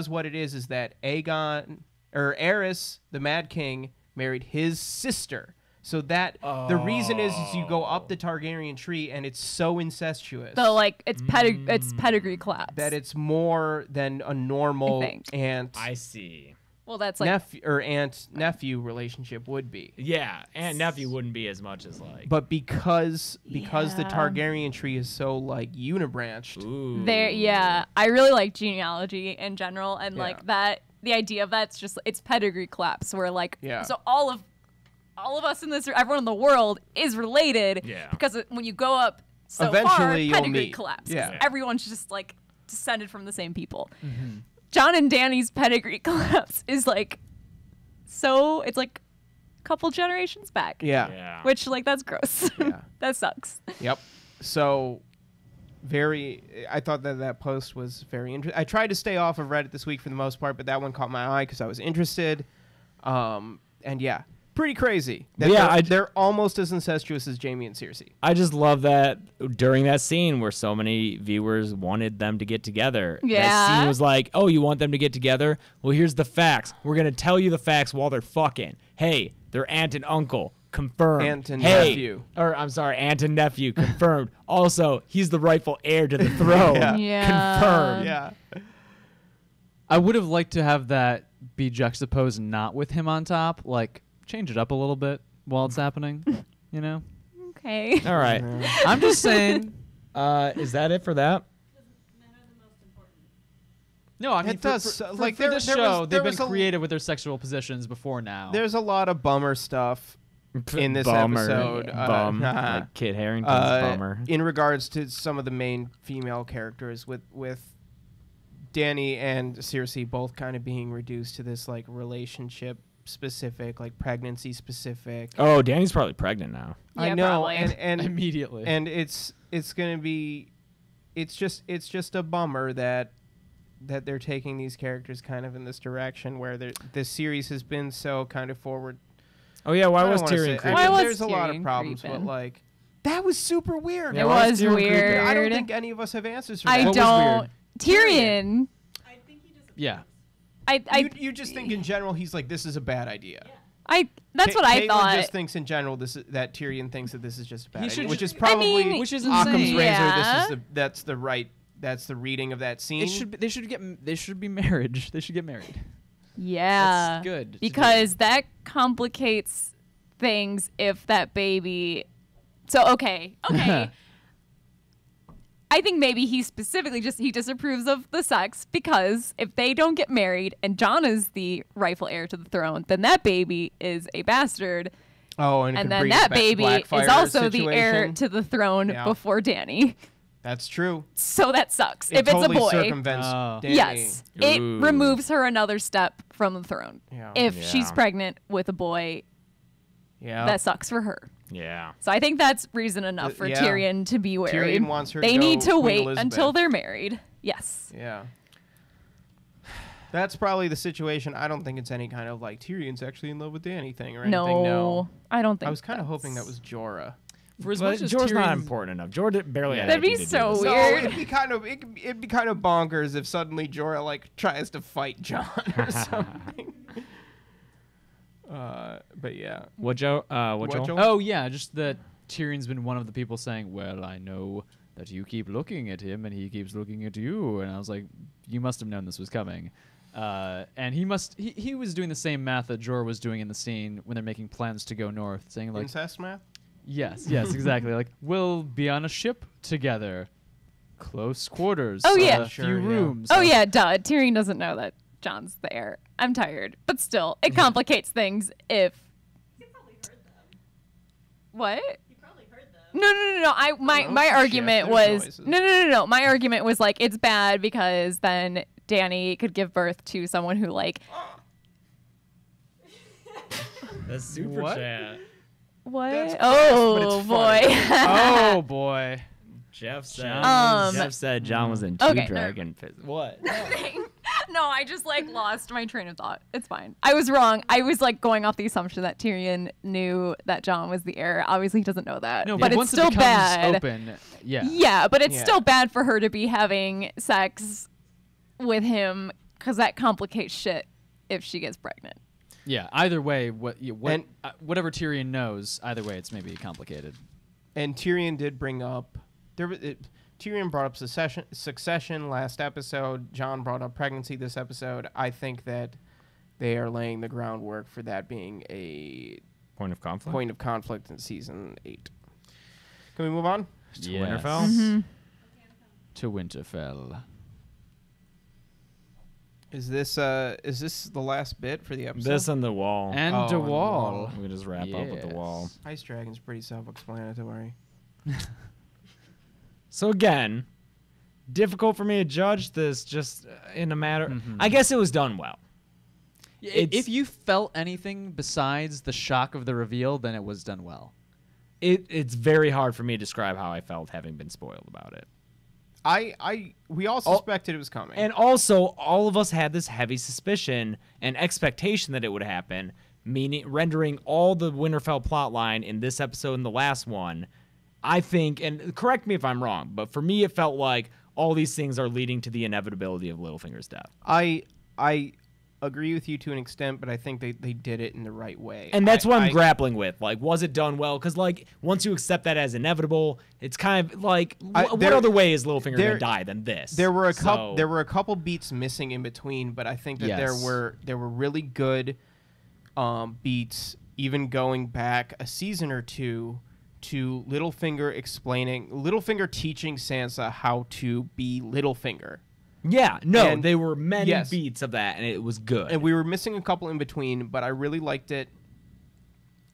what it is that Aegon or Aerys, the Mad King, married his sister. So that the reason is you go up the Targaryen tree and it's so incestuous So like it's pedigree collapse. that it's more than a normal I think. aunt I see. well, that's like nephew or aunt nephew relationship would be. Yeah, and nephew wouldn't be as much as like. But because the Yeah. Targaryen tree is so like unibranched, Ooh. there. Yeah, I really like genealogy in general, and Yeah. like that. The idea of that's just it's pedigree collapse, where like Yeah. so all of us in this, everyone in the world is related. Yeah. Because when you go up so Eventually far, you'll pedigree meet. collapse. 'cause Yeah. everyone's just like descended from the same people. John and Danny's pedigree collapse is like so it's like a couple generations back. yeah. Yeah. Which like that's gross. Yeah. That sucks. Yep. So, I thought that post was very interesting. I tried to stay off of Reddit this week for the most part, but that one caught my eye because I was interested. And yeah, pretty crazy. That Yeah, they're almost as incestuous as Jamie and Cersei. I just love that during that scene where so many viewers wanted them to get together. That Yeah. scene was like, oh, you want them to get together? Well, here's the facts. We're going to tell you the facts while they're fucking. Hey, they're aunt and uncle. Confirmed. Aunt and hey, nephew. Or, I'm sorry, aunt and nephew. Confirmed. Also, he's the rightful heir to the throne. Yeah. Yeah. Confirmed. Yeah. I would have liked to have that be juxtaposed not with him on top, like change it up a little bit while it's happening, you know? Okay. All right. I'm just saying. Is that it for that? No, I mean, It does, for like, for there- this there show, was- they've there been was a- creative with their sexual positions before now. There's a lot of bummer stuff in this Bummer. episode. Bum. like Kit Harington's bummer. In regards to some of the main female characters, with Danny and Cersei both kind of being reduced to this like relationship specific, like pregnancy specific. Oh, Danny's probably pregnant now. I Yeah, know, probably. and immediately. and it's gonna be, it's just a bummer that they're taking these characters kind of in this direction where this series has been so kind of forward. Oh, yeah, why I don't was wanna Tyrion say- I creeping? Why mean, was there's a lot of Tyrion problems, but creeping? like that was super weird. Yeah, It why was Tyrion creeping? weird. I don't think any of us have answers for I that. was don't. Tyrion. I think he disapproves. yeah. You just think in general he's like, this is a bad idea. That's what I Caitlin thought. just thinks in general that Tyrion thinks that this is just a bad He idea, should which ju- is probably mean, Which is Occam's insane. razor. Yeah. That's the reading of that scene. It should be, they should be marriage. They should get married. Yeah. That's good to do. Because that complicates things if that baby. So, okay. I think maybe he specifically he disapproves of the sex because if they don't get married and Jon is the rightful heir to the throne, then that baby is a bastard. Oh, and, it could And then bring that back baby Blackfire is also the heir situation. to the throne Yeah. before Danny. That's true. So that sucks. It if totally it's a boy, circumvents Oh. Danny. yes, it Ooh. removes her another step from the throne. Yeah. If Yeah. she's pregnant with a boy, Yeah. that sucks for her. Yeah. So I think that's reason enough for yeah. Tyrion to be worried. Tyrion wants her to they go need to Queen wait Elizabeth. until they're married. Yes. Yeah. That's probably the situation. I don't think it's any kind of like Tyrion's actually in love with Danny thing or anything. No. I don't think I was kind of that's- hoping that was Jorah. For as But much as Jorah's not Tyrion's- important enough. Jorah barely had That'd be anything to do so with this. weird. No, it'd be kind of bonkers if suddenly Jorah like tries to fight Jon or something. But yeah. What Joe? What Joel? Joel? Oh yeah, just that Tyrion's been one of the people saying, "Well, I know that you keep looking at him, and he keeps looking at you." And I was like, "You must have known this was coming." And he was doing the same math that Jorah was doing in the scene when they're making plans to go north, saying like, Incest math? "Yes, exactly. Like we'll be on a ship together, close quarters. Oh, yeah. a Sure, few yeah. rooms." Oh yeah, duh. Tyrion doesn't know that Jon's there. I'm tired, but still, it complicates things if. You probably heard them. What? You probably heard them. No. My Oh, my shit, argument there's was noises. no. My argument was like it's bad because then Danny could give birth to someone who like The super What? chat. what? That's gross, but Oh it's boy. Oh boy. Jeff said. Um, Jeff John was in two okay, dragon pits. What? No, I just like lost my train of thought. It's fine. I was wrong. I was like going off the assumption that Tyrion knew that Jon was the heir. Obviously, he doesn't know that. No, but it's once still it becomes bad. open, yeah. Yeah, but it's Yeah. still bad for her to be having sex with him because that complicates shit if she gets pregnant. Yeah. Either way, And- whatever Tyrion knows, either way, it's maybe complicated. And Tyrion did bring up Tyrion brought up succession last episode. Jon brought up pregnancy this episode. I think that they are laying the groundwork for that being a Point of conflict. point of conflict in season 8. Can we move on? to Yes. Winterfell. Mm-hmm. To Winterfell. Is this the last bit for the episode? This and the wall. And Oh, the and the wall. wall. we just wrap up with the wall. Yes. Ice Dragon's pretty self-explanatory. So again, difficult for me to judge this just in a matter. Mhm. I guess it was done well. It's- If you felt anything besides the shock of the reveal, then it was done well. It's very hard for me to describe how I felt having been spoiled about it. We all suspected it was coming. And also, all of us had this heavy suspicion and expectation that it would happen, meaning rendering all the Winterfell plotline in this episode and the last one. I think, and correct me if I'm wrong, but for me, it felt like all these things are leading to the inevitability of Littlefinger's death. I agree with you to an extent, but I think they did it in the right way. And that's what I'm I- grappling with. Like, was it done well? Because, like, once you accept that as inevitable, it's kind of like, what there- other way is Littlefinger there- going to die than this? There were a So- couple. There were a couple beats missing in between, but I think that Yes. there were really good beats, even going back a season or two, to Littlefinger teaching Sansa how to be Littlefinger. Yeah, no, And- they were many yes. beats of that, and it was good. And we were missing a couple in between, but I really liked it.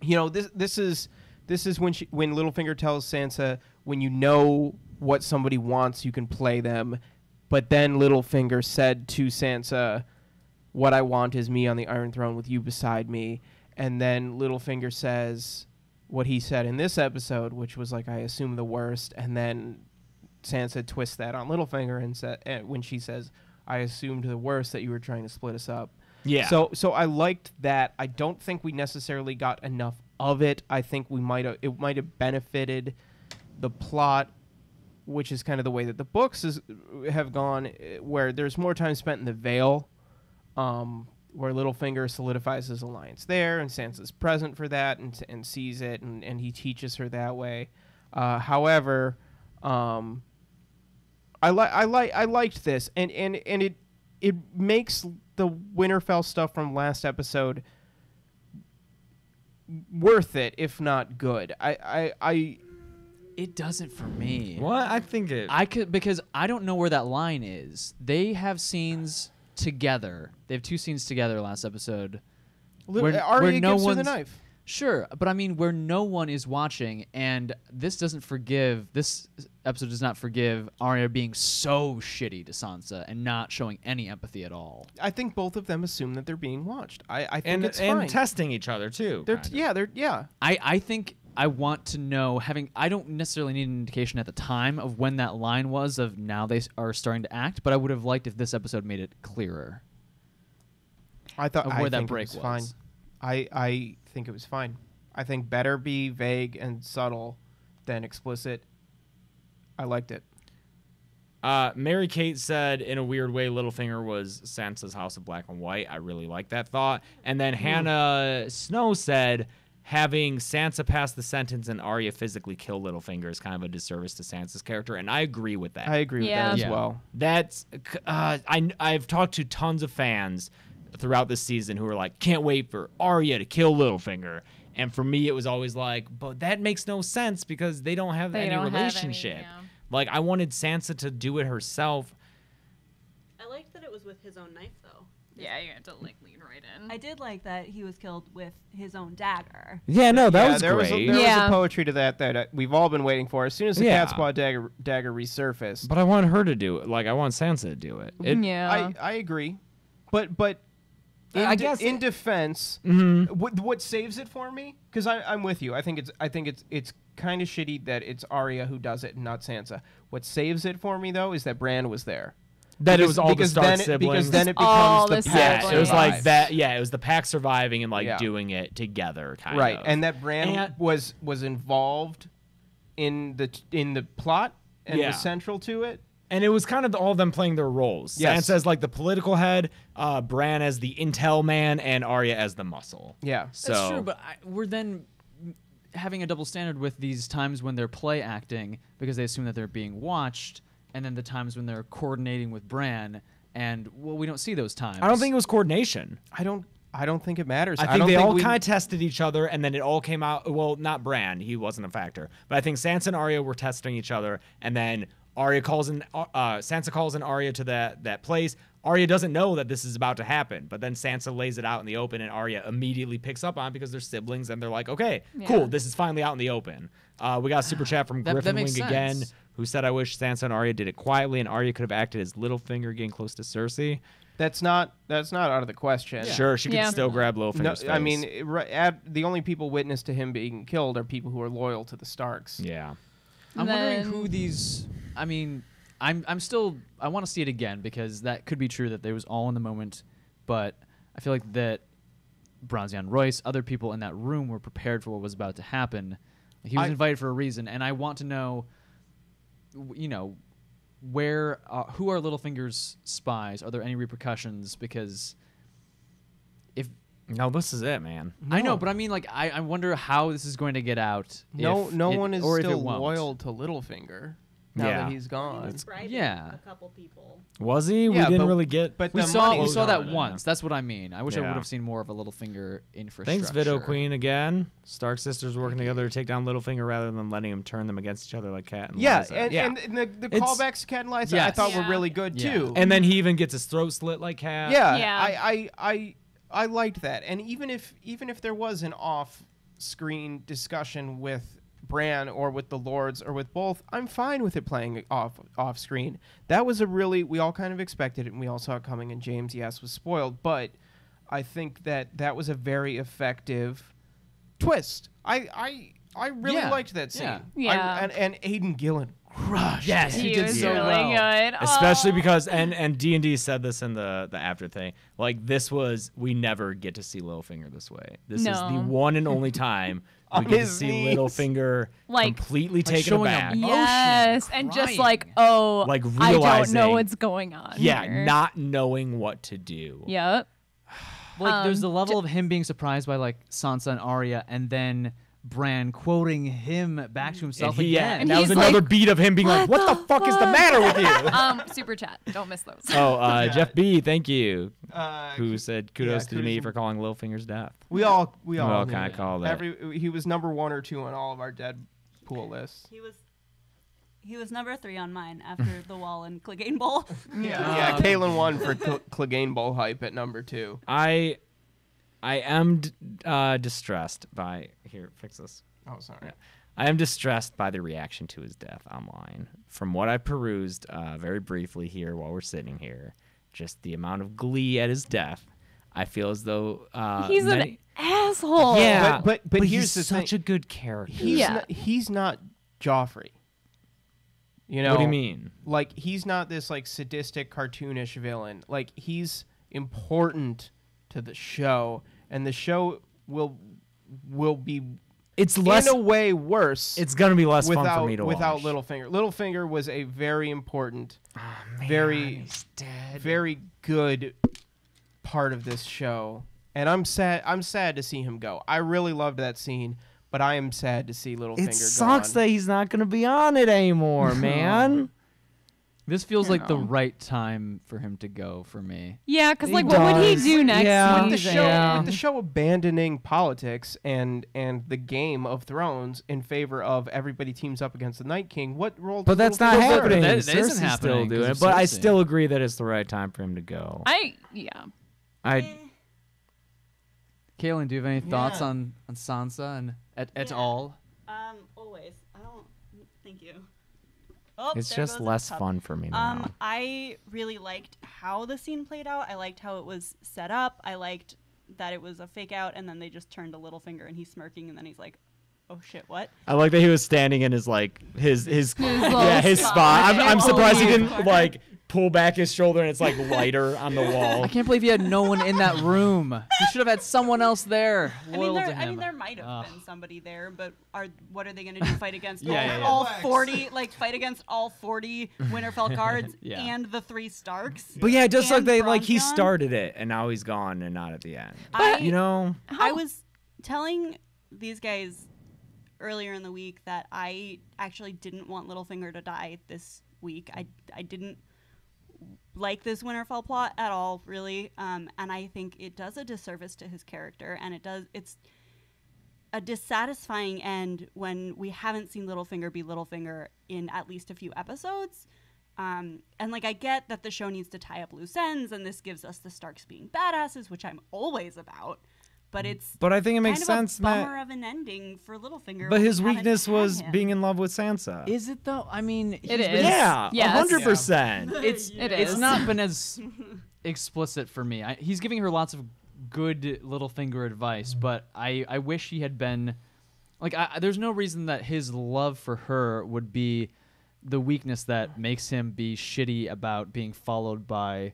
You know, this is when Littlefinger tells Sansa, when you know what somebody wants, you can play them. But then Littlefinger said to Sansa, "What I want is me on the Iron Throne with you beside me." And then Littlefinger says what he said in this episode, which was like, "I assume the worst." And then Sansa twists that on Littlefinger and said, when she says, "I assumed the worst, that you were trying to split us up." yeah. So I liked that. I don't think we necessarily got enough of it. I think it might have benefited the plot, which is kind of the way that the books have gone, where there's more time spent in the Vale, where Littlefinger solidifies his alliance there, and Sansa's present for that and sees it, and he teaches her that way. However, I liked this, and it makes the Winterfell stuff from last episode worth it, if not good. It doesn't for me. What? I think it. I could, because I don't know where that line is. They have scenes together. They have 2 scenes together last episode. Where Arya no gives her the one's- knife. Sure, but I mean, where no one is watching, and this episode does not forgive Arya being so shitty to Sansa and not showing any empathy at all. I think both of them assume that they're being watched. I think And it's and fine. testing each other too. They're kind of. yeah. I think I want to know, I don't necessarily need an indication at the time of when that line was of now they are starting to act, but I would have liked if this episode made it clearer. I thought Of where that think it break was fine. was. I think it was fine. I think better be vague and subtle than explicit. I liked it. Mary Kate said, in a weird way, Littlefinger was Sansa's House of Black and White. I really like that thought. And then Hannah Snow said, having Sansa pass the sentence and Arya physically kill Littlefinger is kind of a disservice to Sansa's character, and I agree with that. I agree with that as Yeah. well. That's I've talked to tons of fans throughout this season who are like, can't wait for Arya to kill Littlefinger. And for me, it was always like, but that makes no sense because they don't have They any don't have any, relationship. yeah. Like, I wanted Sansa to do it herself. I liked that it was with his own knife, though. Yeah, you had to like lean right in. I did like that he was killed with his own dagger. Yeah, no, that was there great. Was there Yeah. was a poetry to that we've all been waiting for. As soon as the Yeah. cat's paw dagger resurfaced, But I want her to do it. Like, I want Sansa to do it. yeah. I agree. But I guess in defense, Mhm. what saves it for me? Because I'm with you. I think it's kind of shitty that it's Arya who does it and not Sansa. What saves it for me though is that Bran was there. That it Because- was all the because Stark then siblings. Because then it All becomes the the pack yeah, it was like survives. that. Yeah, it was the pack surviving and like Yeah. doing it together, kind Right, of. and that Bran And- was involved in the plot and Yeah. was central to it. And it was kind of all of them playing their roles. Yes. Sansa as like the political head, Bran as the intel man, and Arya as the muscle. Yeah. So That's true, but we're then having a double standard with these times when they're play acting because they assume that they're being watched, and then the times when they're coordinating with Bran, and well, we don't see those times. I don't think it was coordination. I don't think it matters. I think don't they all we- kind of tested each other, and then it all came out. Well, not Bran; he wasn't a factor. But I think Sansa and Arya were testing each other, and then Sansa calls in Arya to that place. Arya doesn't know that this is about to happen, but then Sansa lays it out in the open, and Arya immediately picks up on it because they're siblings, and they're like, "Okay, cool, this is finally out in the open." We got a super chat from That Griffin makes Wing again, sense. who said, "I wish Sansa and Arya did it quietly, and Arya could have acted as Littlefinger getting close to Cersei." That's not out of the question. Sure, she could Yeah. still grab Littlefinger's No, I face. mean, the only people witness to him being killed are people who are loyal to the Starks. yeah. I'm wondering Then- who these. I mean, I'm still. I want to see it again because that could be true that they was all in the moment, but I feel like that Bronzion Royce, other people in that room were prepared for what was about to happen. He was invited for a reason, and I want to know, where who are Littlefinger's spies? Are there any repercussions? Because if No, this is it, man. I know, but I mean, like, I wonder how this is going to get out. No if one is or if it still won't. loyal to Littlefinger now Yeah. that he's gone. He was bribing Yeah. a couple people. Was he? We Yeah, didn't but- really get. But We the saw money- we saw that Yeah. once. That's what I mean. I wish I Yeah. would have seen more of a Littlefinger infrastructure. Thanks, Vido Queen again. Stark sisters working together to take down Littlefinger rather than letting him turn them against each other like Cat and Yeah, Lysa. and the It's- callbacks to Cat and Lysa I Yes. thought Yeah. were really good Yeah. too. And then he even gets his throat slit like Cat. Yeah, Yeah. I liked that. And even if there was an off-screen discussion with Bran or with the Lords or with both, I'm fine with it playing off screen. That was we all kind of expected it and we all saw it coming, and James, yes, was spoiled, but I think that was a very effective twist. I really Yeah. liked that scene. Yeah. Yeah. And Aidan Gillen crushed. Yes, it. he He did was so really well. good. Especially Oh. because and D&D said this in the after thing. Like, we never get to see Littlefinger this way. This is the No. one and only time we On get to his see knees. Littlefinger Like- completely taken showing aback. emotion, Yes, and just crying. like, oh, Like, I don't know realizing- what's going on. Yeah, here. not knowing what to do. Yep. Like, there's the Um, level of him being surprised by like Sansa and Arya, and then Bran quoting him back to himself And again. and that was he's another like, beat of him being like, "What the fuck is the matter with you?" Super chat. Don't miss those. Oh, Jeff B, thank you, Uh, who said kudos to kudos me to- for calling Littlefinger's death. We all all knew kinda it. called that. He was number 1 or 2 on all of our Deadpool lists. He was number 3 on mine after the Wall and Clegane Bowl. Yeah, Kalen won for Clegane Bowl hype at number 2. I am distressed by here. Fix this. Oh, sorry. I am distressed by the reaction to his death online. From what I perused very briefly here while we're sitting here, just the amount of glee at his death, I feel as though He's an asshole. Yeah, But here's he's the such thing. a good character. He's not Joffrey. You know What do you mean? Like, he's not this like sadistic, cartoonish villain. Like, he's important to the show, and the show will be It's less. in a way worse. It's gonna be less without fun for me to without watch. Littlefinger. Littlefinger was a very important, Oh, man, very he's dead. very good part of this show, and I'm sad to see him go. I really loved that scene, but I am sad to see Littlefinger It sucks gone. that he's not gonna be on it anymore, man. This feels like the know. right time for him to go for me. Yeah, because He like, what would he does. do next? Yeah. when with the he's show in? with the show abandoning politics and the Game of Thrones in favor of everybody teams up against the Night King. What role? But does that's not Littlefinger serve? happening. That isn't Cersei's happening still 'cause doing of it, but I Cersei. still agree that it's the right time for him to go. I Kaylin, do you have any thoughts Yeah. on Sansa and et Yeah. al? Always. I don't. Thank you. Oh, it's there just goes the less cup. fun for me now. I really liked how the scene played out. I liked how it was set up. I liked that it was a fake out, and then they just turned a Littlefinger, and he's smirking, and then he's like, "Oh shit, what?" I like that he was standing in his like his little his spot. spot. I'm Oh, surprised he yeah. didn't like pull back his shoulder and it's like lighter on the wall. I can't believe he had no one in that room. He should have had someone else there. I Loyal mean, to him. there might have Ugh. been somebody there, but what are they going to do? Fight against Yeah, all yeah. 40, like fight against all 40 Winterfell guards Yeah. and the 3 Starks? But yeah, just like And they like he Bronn? started it and now he's gone and not at the end. I- know, I was telling these guys earlier in the week that I actually didn't want Littlefinger to die this week. I didn't like this Winterfell plot at all, really, and I think it does a disservice to his character, and it's a dissatisfying end when we haven't seen Littlefinger be Littlefinger in at least a few episodes. And like, I get that the show needs to tie up loose ends, and this gives us the Starks being badasses, which I'm always about. But it's but I think it makes kind sense, of a bummer Matt. of an ending for Littlefinger. But when his we haven't weakness had was him. being in love with Sansa. Is it though? I mean, It he's is. been- Yeah, Yes. 100%. It It's is. not been as explicit for me. He's giving her lots of good Littlefinger advice, but I wish he had been like. There's no reason that his love for her would be the weakness that makes him be shitty about being followed by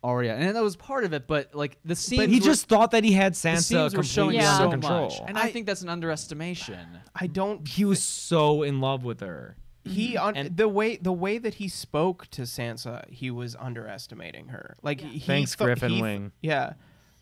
Arya, and that was part of it. But like the scenes, But he were- just thought that he had the Sansa scenes were showing completely Yeah. so under control. much, and I think that's an underestimation. I don't. He was so in love with her. And the way that he spoke to Sansa, he was underestimating her. Like Yeah. he Thanks, thought- Griffin he- Wing. Yeah,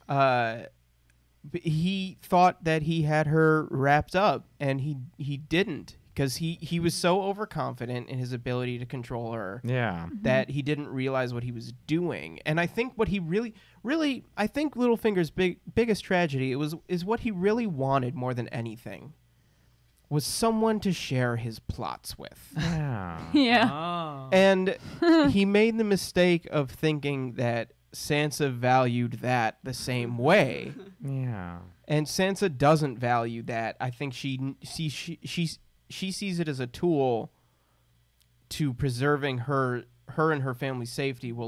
but he thought that he had her wrapped up, and he didn't, because he was so overconfident in his ability to control her Yeah. that he didn't realize what he was doing. And I think what he really, I think Littlefinger's biggest tragedy is what he really wanted more than anything was someone to share his plots with. Yeah. Yeah. Oh. And he made the mistake of thinking that Sansa valued that the same way. Yeah. And Sansa doesn't value that. I think she sees it as a tool to preserving her and her family's safety. Where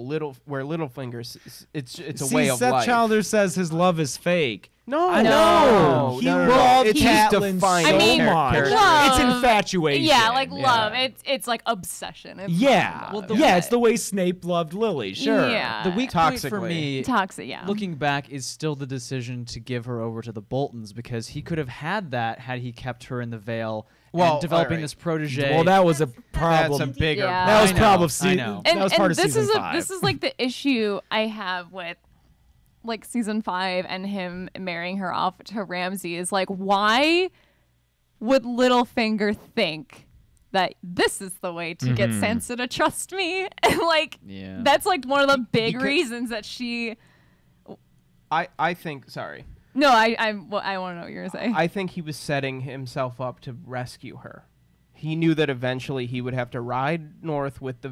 Littlefinger, it's a way of life. Childer says his love is fake. No, I No. know. He no. loved It's Catelyn defined so I mean, much. love- It's infatuation. Yeah, like love. It's like obsession. It's Yeah. not love. Well, yeah, it's the way Snape loved Lily. Sure. Yeah. The weak point for Toxically. me, Toxic. Yeah. looking back, is still the decision to give her over to the Boltons, because he could have had that had he kept her in the Vale Well, and developing alright. this protege. Well, that was a That's problem. a bigger. Yeah. That was I know, problem. I know. That was part of this season is 5. this is like the issue I have with like season 5 and him marrying her off to Ramsay is like, why would Littlefinger think that this is the way to get Sansa to trust me? And like, Yeah. that's like one of the big Because- reasons that she. I think. Sorry. No, I want to know what you're gonna say. I think he was setting himself up to rescue her. He knew that eventually he would have to ride north with the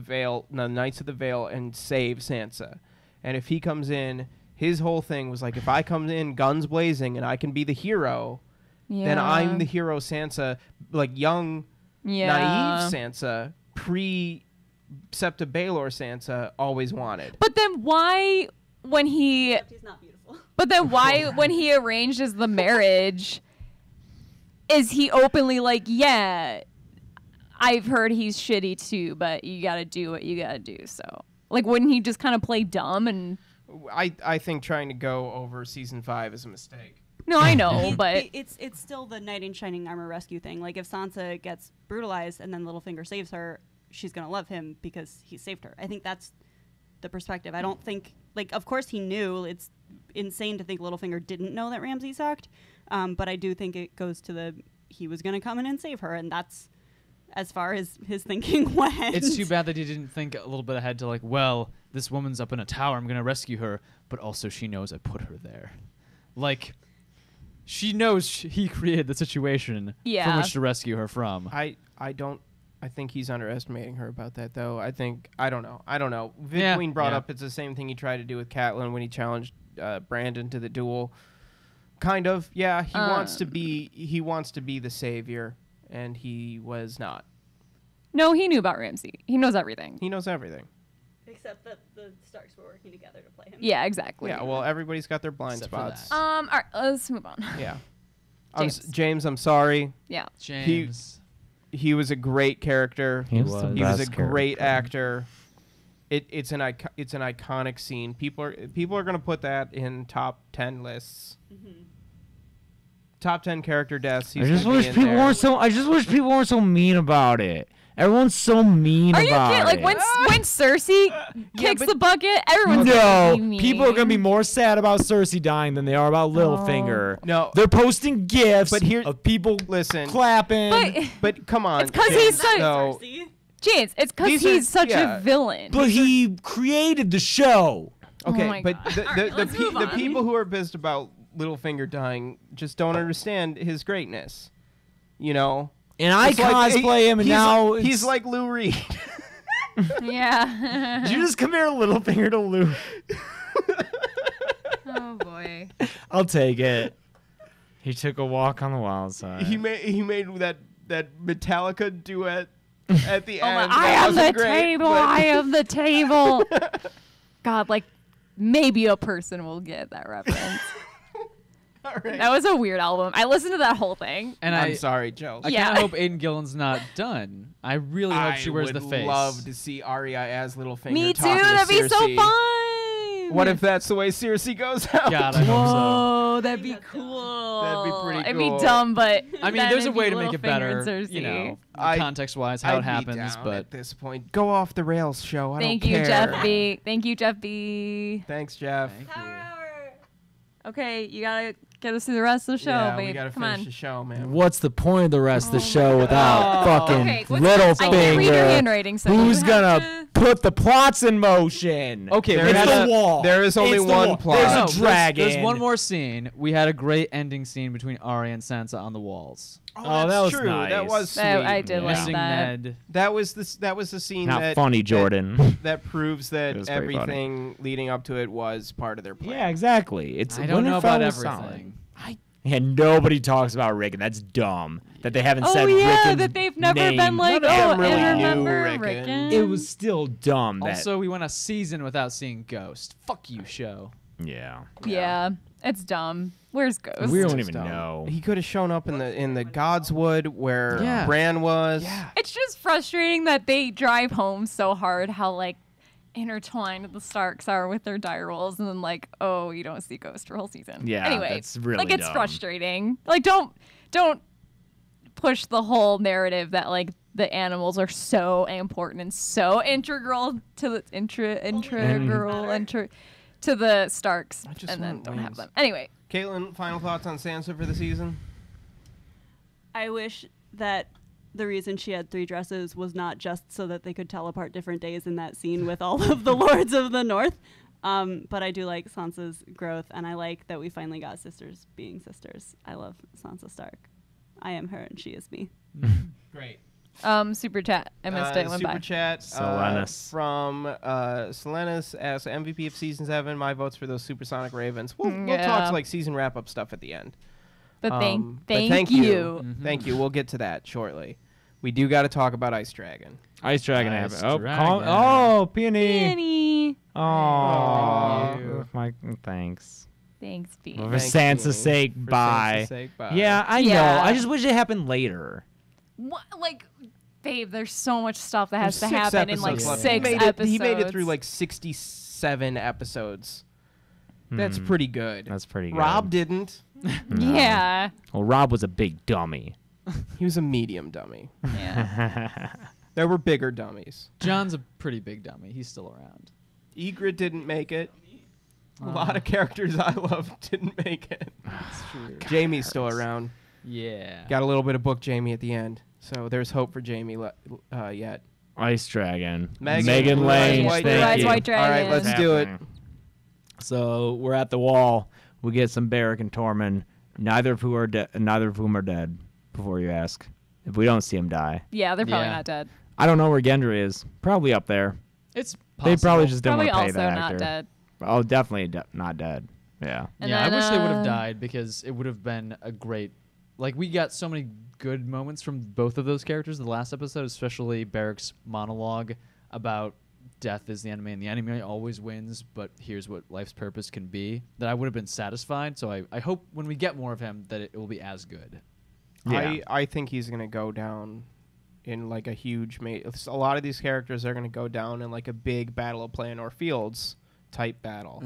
Knights of the Vale, and save Sansa. And if he comes in, His whole thing was like, if I come in guns blazing and I can be the hero, then I'm the hero Sansa, like young, naive Sansa, pre-Septa Baelor Sansa always wanted. But then why, when he... Except he's not beautiful. But then why, when he arranges the marriage, is he openly like, yeah, I've heard he's shitty too, but you gotta do what you gotta do, so... Like, wouldn't he just kind of play dumb and... I think trying to go over season 5 is a mistake. No, I know, but... It's still the knight in shining armor rescue thing. Like, if Sansa gets brutalized and then Littlefinger saves her, she's going to love him because he saved her. I think that's the perspective. I don't think... Like, of course he knew. It's insane to think Littlefinger didn't know that Ramsay sucked. But I do think it goes to the... He was going to come in and save her, and that's as far as his thinking went. It's too bad that he didn't think a little bit ahead to like, well, this woman's up in a tower. I'm going to rescue her. But also she knows I put her there. Like... She knows he created the situation from which to rescue her from. I think he's underestimating her about that, though. I don't know. Viv Queen brought up it's the same thing he tried to do with Catelyn when he challenged Brandon to the duel. Kind of, yeah. He wants to be the savior, and he was not. No, he knew about Ramsay. He knows everything. He knows everything. Except that the Starks were working together to play him. Yeah, exactly. Yeah, well, everybody's got their blind Except for spots. that. All right, let's move on. Yeah. James. I'm sorry. Yeah. James. He was a great character. He was a great actor. It's an iconic scene. People are going to put that in top 10 lists. Mm-hmm. Top 10 character deaths. I just wish people weren't so mean about it. Everyone's so mean Are you about kidding? Like it. when Cersei kicks the bucket, everyone's No, gonna be mean. people are gonna be more sad about Cersei dying than they are about Littlefinger. No. They're posting gifs But here- of people Listen. clapping. But come on. It's 'cause he's so- No, Cersei? James, it's because These are- he's such yeah. a villain. But he created the show. okay, my but God. Let's move the on. people who are pissed about Littlefinger dying just don't understand his greatness. You know? And I It's like- cosplay him, and he's- now he's like Lou Reed. Yeah. Did you just compare Littlefinger to Luke? Oh boy. I'll take it. He took a walk on the wild side. he made that Metallica duet at the Oh my, end. I That am wasn't the great, table. but- I am the table. God, like maybe a person will get that reference. All right. That was a weird album. I listened to that whole thing. And I'm I sorry, Joe. I Yeah. kind of hope Aiden Gillen's not done. I really hope she wears the face. I would love to see Arya as Littlefinger. Me too. talking to That'd be so Cersei. fun. What if that's the way Cersei goes out? God, I hope so. Whoa, that'd be That's cool. That'd be pretty It'd cool. be dumb, but I mean, then there's a it'd way be to make it Littlefinger better, and Cersei. you know, I- context-wise, how I'd it happens. be down But at this point, go off the rails, show. I Thank don't you, care. Jeff B. Thank you, Jeff B. Thanks, Jeff. Power hour. Okay, you gotta get us through the rest of the show, yeah, babe. we gotta Come finish on. the show, man. What's the point of the rest of the show without fucking Okay, what's I can't read your Littlefinger? handwriting, so Who's you gonna have to- put the plots in motion? Okay, There we it's is had the a- wall. there is only It's the one wall. plot. There's No, a dragon. There's one more scene. We had a great ending scene between Arya and Sansa on the walls. Oh, that that's was true. nice. That was sweet. I did like Missing that. Ned. That was the scene Not that funny, that- Jordan. That proves that It was pretty funny. everything leading up to it was part of their plan. Yeah, exactly. It's I don't know Winterfell about was everything. solid. And nobody talks about Rickon. That's dumb. That they haven't Oh said yeah, Rickon's that they've never name. been like, None of oh, them really and knew remember Rickon. Rickon. It was still dumb. That, Also, we went a season without seeing Ghost. Fuck you, show. yeah. Yeah, it's dumb. Where's Ghost? We don't Just even dumb. know. He could have shown up in the Godswood where Yeah. Bran was. It's just frustrating that they drive home so hard how like intertwined the Starks are with their die rolls, and then like, oh, you don't see Ghost for a whole season. Yeah, Anyway, that's really like it's dumb. frustrating. Like don't push the whole narrative that like the animals are so important and so integral to the to the Starks, I just and then want don't have wings. them. Anyway, Caitlin, final thoughts on Sansa for the season? I wish that the reason she had 3 dresses was not just so that they could tell apart different days in that scene with all of the Lords of the North. But I do like Sansa's growth, and I like that we finally got sisters being sisters. I love Sansa Stark. I am her, and she is me. Great. Super chat. I missed it. It went Super by. chat Selenis. from Selenis as MVP of Season 7. My vote's for those Supersonic Ravens. We'll Yeah. talk like season wrap-up stuff at the end. But But thank you. Thank you. We'll get to that shortly. We do got to talk about Ice Dragon. Ice Dragon. Ice Oh, Dragon. Peony. Annie. Oh, Thank you. thanks. Thanks, B. For Thank Sansa's you. sake, For bye. Sansa's sake, bye. Yeah, I know. Yeah. I just wish it happened later. What, like, babe, there's so much stuff that has to There's 6 happen in like episodes left. 6 He made it through episodes. like 67 episodes. That's Hmm. pretty good. That's pretty good. Rob didn't. No. Yeah. Well, Rob was a big dummy. He was a medium dummy. Yeah. There were bigger dummies. John's a pretty big dummy. He's still around. Ygritte didn't make it. A lot of characters I love didn't make it. That's true. Jamie's still around. Yeah. Got a little bit of book Jamie at the end. So there's hope for Jamie yet. Ice Dragon. Megan Megan Blue Lange. Eyes White Thank Blue Eyes you. White All right, Dragon. let's do it. So we're at the wall. We get some Beric and Tormund. Neither of whom are dead. Before you ask, if we don't see him die, Yeah, they're probably Yeah. not dead. I don't know where Gendry is. Probably up there. It's They possible. probably just didn't Probably want to pay also that not actor. dead. Oh, definitely not dead. Yeah. And yeah, then, I wish they would have uh, died because it would have been a great. Like we got so many good moments from both of those characters in the last episode, especially Beric's monologue about death is the enemy and the enemy always wins, but here's what life's purpose can be. That I would have been satisfied. So I hope when we get more of him that it will be as good. Yeah. I think he's going to go down in like a huge... A lot of these characters are going to go down in like a big Battle of Plainor Fields type battle.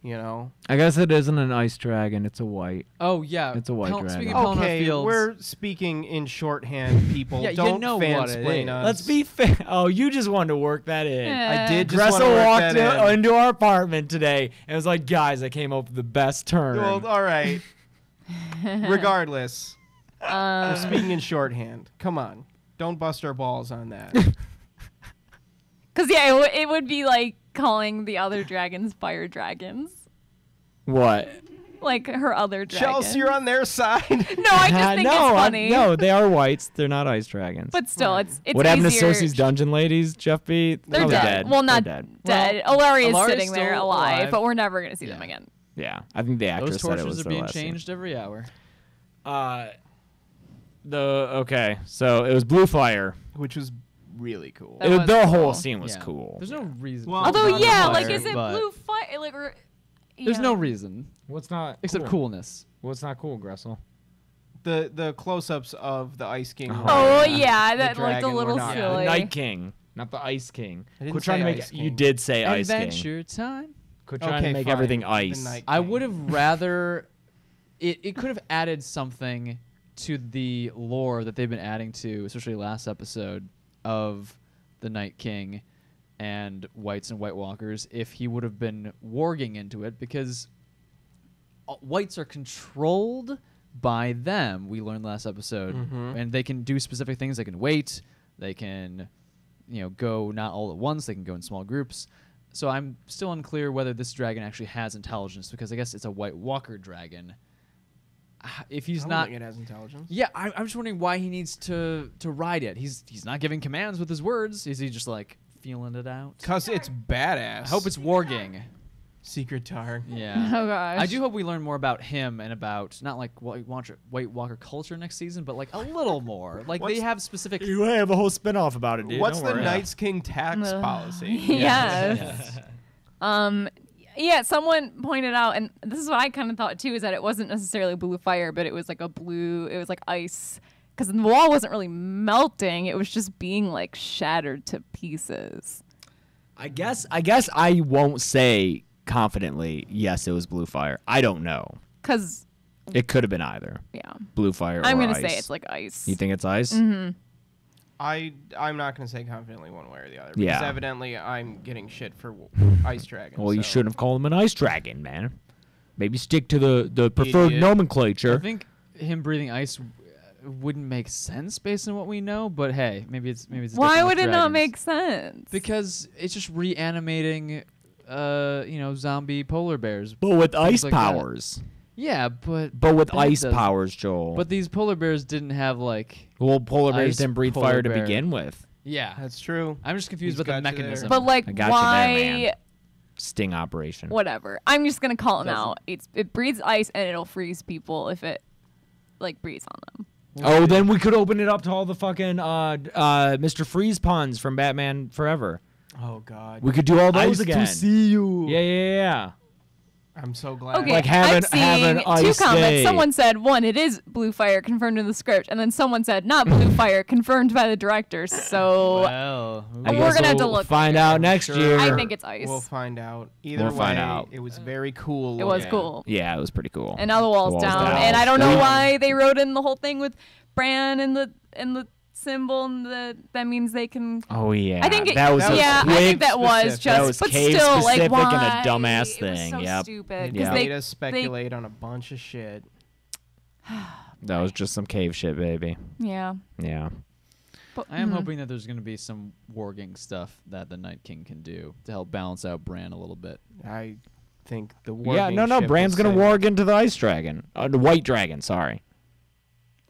You know? I guess it isn't an ice dragon. It's a white. Oh yeah, It's a white dragon. Speaking of Pelennor Okay, Fields, we're speaking in shorthand, people. Yeah, you Don't know what it fansplain is. us. Let's be fair. Oh, you just wanted to work that in. Yeah. I did just Gressel wanna work walked that in. into our apartment today and was like, guys, I came up with the best term. Well, all right. Regardless, we're speaking in shorthand. Come on. Don't bust our balls on that. Because, yeah, it would be like calling the other dragons fire dragons. What? Like her other dragon. Chelsea, you're on their side. No, I just think no, it's funny. no, they are whites. They're not ice dragons. But still, it's what happened to easier. Cersei's dungeon ladies, Jeff B? They're Probably dead. Well, not They're dead. dead. Alaria is Alaria's sitting there still alive, alive. but we're never going to see them Yeah. again. Yeah, I think the actress those said it was torches are their being last scene. changed every hour. Okay, so it was blue fire. Which was really cool. That was The whole cool. scene was Yeah. cool. There's no reason. Well, Although, not yeah, fire, like, is it but blue fire? Like, or, There's yeah. no reason What's not except coolness. What's not cool, Gressel? The close-ups of the Ice King. Oh, horn, yeah, the that looked a dragon were little not- The silly. Night King, not the Ice King. I didn't Quit trying to say make Ice You King. did say Ice King. Adventure time. Quit trying Okay, to make fine. everything The ice. Night I King. would have rather. It could have added something to the lore that they've been adding to, especially last episode of the Night King and Whites and White Walkers, if he would have been warging into it, because Whites are controlled by them. We learned last episode, and they can do specific things. They can wait. They can, go not all at once. They can go in small groups. So I'm still unclear whether this dragon actually has intelligence, because I guess it's a White Walker dragon. If he's I don't not, think it has intelligence. yeah, I'm just wondering why he needs to ride it. He's not giving commands with his words. Is he just like feeling it out? Cause it's badass. I hope it's warging. Secret Tar. Yeah. Oh, gosh. I do hope we learn more about him and about not like White Walker culture next season, but like a little more. Like What's- they have specific. You have a whole spin-off about it, dude. What's Don't the worry. Knights King tax policy? Yes. Yeah, someone pointed out, and this is what I kind of thought too, is that it wasn't necessarily blue fire, but it was like it was like ice. Because the wall wasn't really melting, it was just being like shattered to pieces. I guess I won't say confidently, yes, it was blue fire. I don't know. Because, It could have been either. yeah. Blue fire I'm or going to ice. say it's like ice. You think it's ice? Mm-hmm. I'm not gonna say confidently one way or the other. Because Yeah. evidently I'm getting shit for Ice Dragon. Well, you so- shouldn't have called him an ice dragon, man. Maybe stick to the preferred Idiot. I nomenclature. think him breathing ice wouldn't make sense based on what we know, but hey, maybe it's Why different would with it not dragons. make sense? Because it's just reanimating, zombie polar bears. But with ice like that. powers. Yeah, but with that ice doesn't- powers, Joel. But these polar bears didn't have like. well, polar bears ice didn't breathe polar fire to bear. begin with. Yeah, That's true. I'm just confused He's about the got you there. mechanism. But like, I got you why? there, man. Sting operation. Whatever. I'm just gonna call him Doesn't- out. It breathes ice and it'll freeze people if it like breathes on them. Oh, then we could open it up to all the fucking Mr. Freeze puns from Batman Forever. Oh God. We could do all those Ice again. to see you. Yeah. I'm so glad. Okay, Like having- I'm seeing having two ice comments. day. Someone said one, it is blue fire confirmed in the script, and then someone said not blue fire confirmed by the directors. So Well, I We're guess gonna have to we'll look find later. out next Sure. year. I think it's ice. We'll find out. Either We'll way, find out. it was very cool. It was looking. cool. Yeah, it was pretty cool. And now the wall's, down. And I don't know why they wrote in the whole thing with Bran and the symbol, and that means they can. Oh yeah, I think that was a yeah, quick, I think that was specific. just, That was but cave still, like, specific why? and a dumbass It was thing. so Yep. stupid It because made us speculate on a bunch of shit. That was just some cave shit, baby. yeah. Yeah. But, I am hoping that there's going to be some warging stuff that the Night King can do to help balance out Bran a little bit. I think the Yeah, warging no. ship Bran's will gonna save- warg into the ice dragon, the white dragon. Sorry.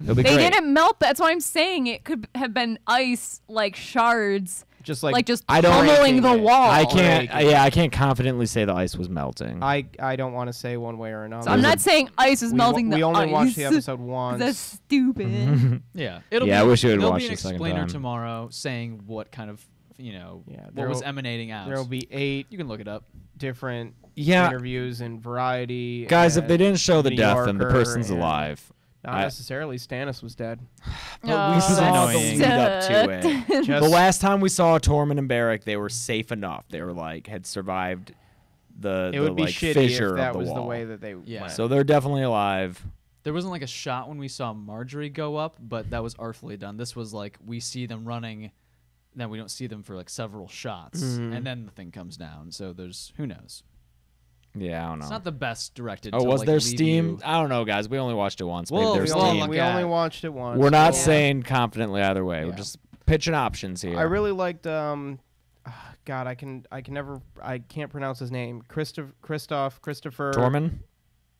It'll be They great. didn't melt. That's why I'm saying it could have been ice, like shards, just like just I don't- pummeling the breaking it. wall. I can't. breaking. Yeah, I can't confidently say the ice was melting. I don't want to say one way or another. So I'm not saying ice is melting we the only ice. watched the episode once. That's stupid. Yeah, Yeah, I wish you had there'll watched be an the second explainer time. tomorrow saying what kind of Yeah, what was there'll- emanating out. There will be 8 You can look it up. different Yeah. interviews in Variety. Guys, if and they didn't show the New death, then the Yorker, person's and alive. Not I- necessarily. Stannis was dead. But we saw the annoying. lead up to it. Just The last time we saw Tormund and Beric, they were safe enough. They were like had survived the it would be like shitty fissure if that of the was wall. the way that they Yeah. went. So they're definitely alive. There wasn't like a shot when we saw Marjorie go up, but that was artfully done. This was like we see them running, then we don't see them for like several shots, and then the thing comes down. So there's who knows. Yeah, I don't know. It's not the best directed. Oh, to, was like, there leave Steam? you- I don't know, guys. We only watched it once. Maybe Well, there's we all Steam. look we at- only watched it once. We're not Yeah. saying confidently either way. We're Yeah. just pitching options here. I really liked. God, I can't pronounce his name. Christopher. Tormund.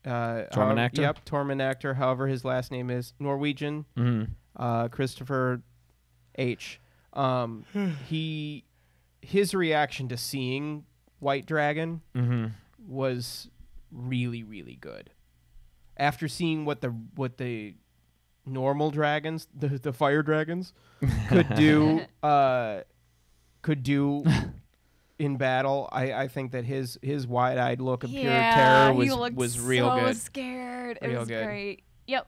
Tormund actor? Yep, Tormund actor. However, his last name is Norwegian. Mm-hmm. Christopher H. His reaction to seeing White Dragon Mm-hmm. was really, really good. After seeing what the normal dragons, the fire dragons, could do in battle, I think that his wide-eyed look of pure terror he looked was real so good. scared. Real It was good. great. Yep.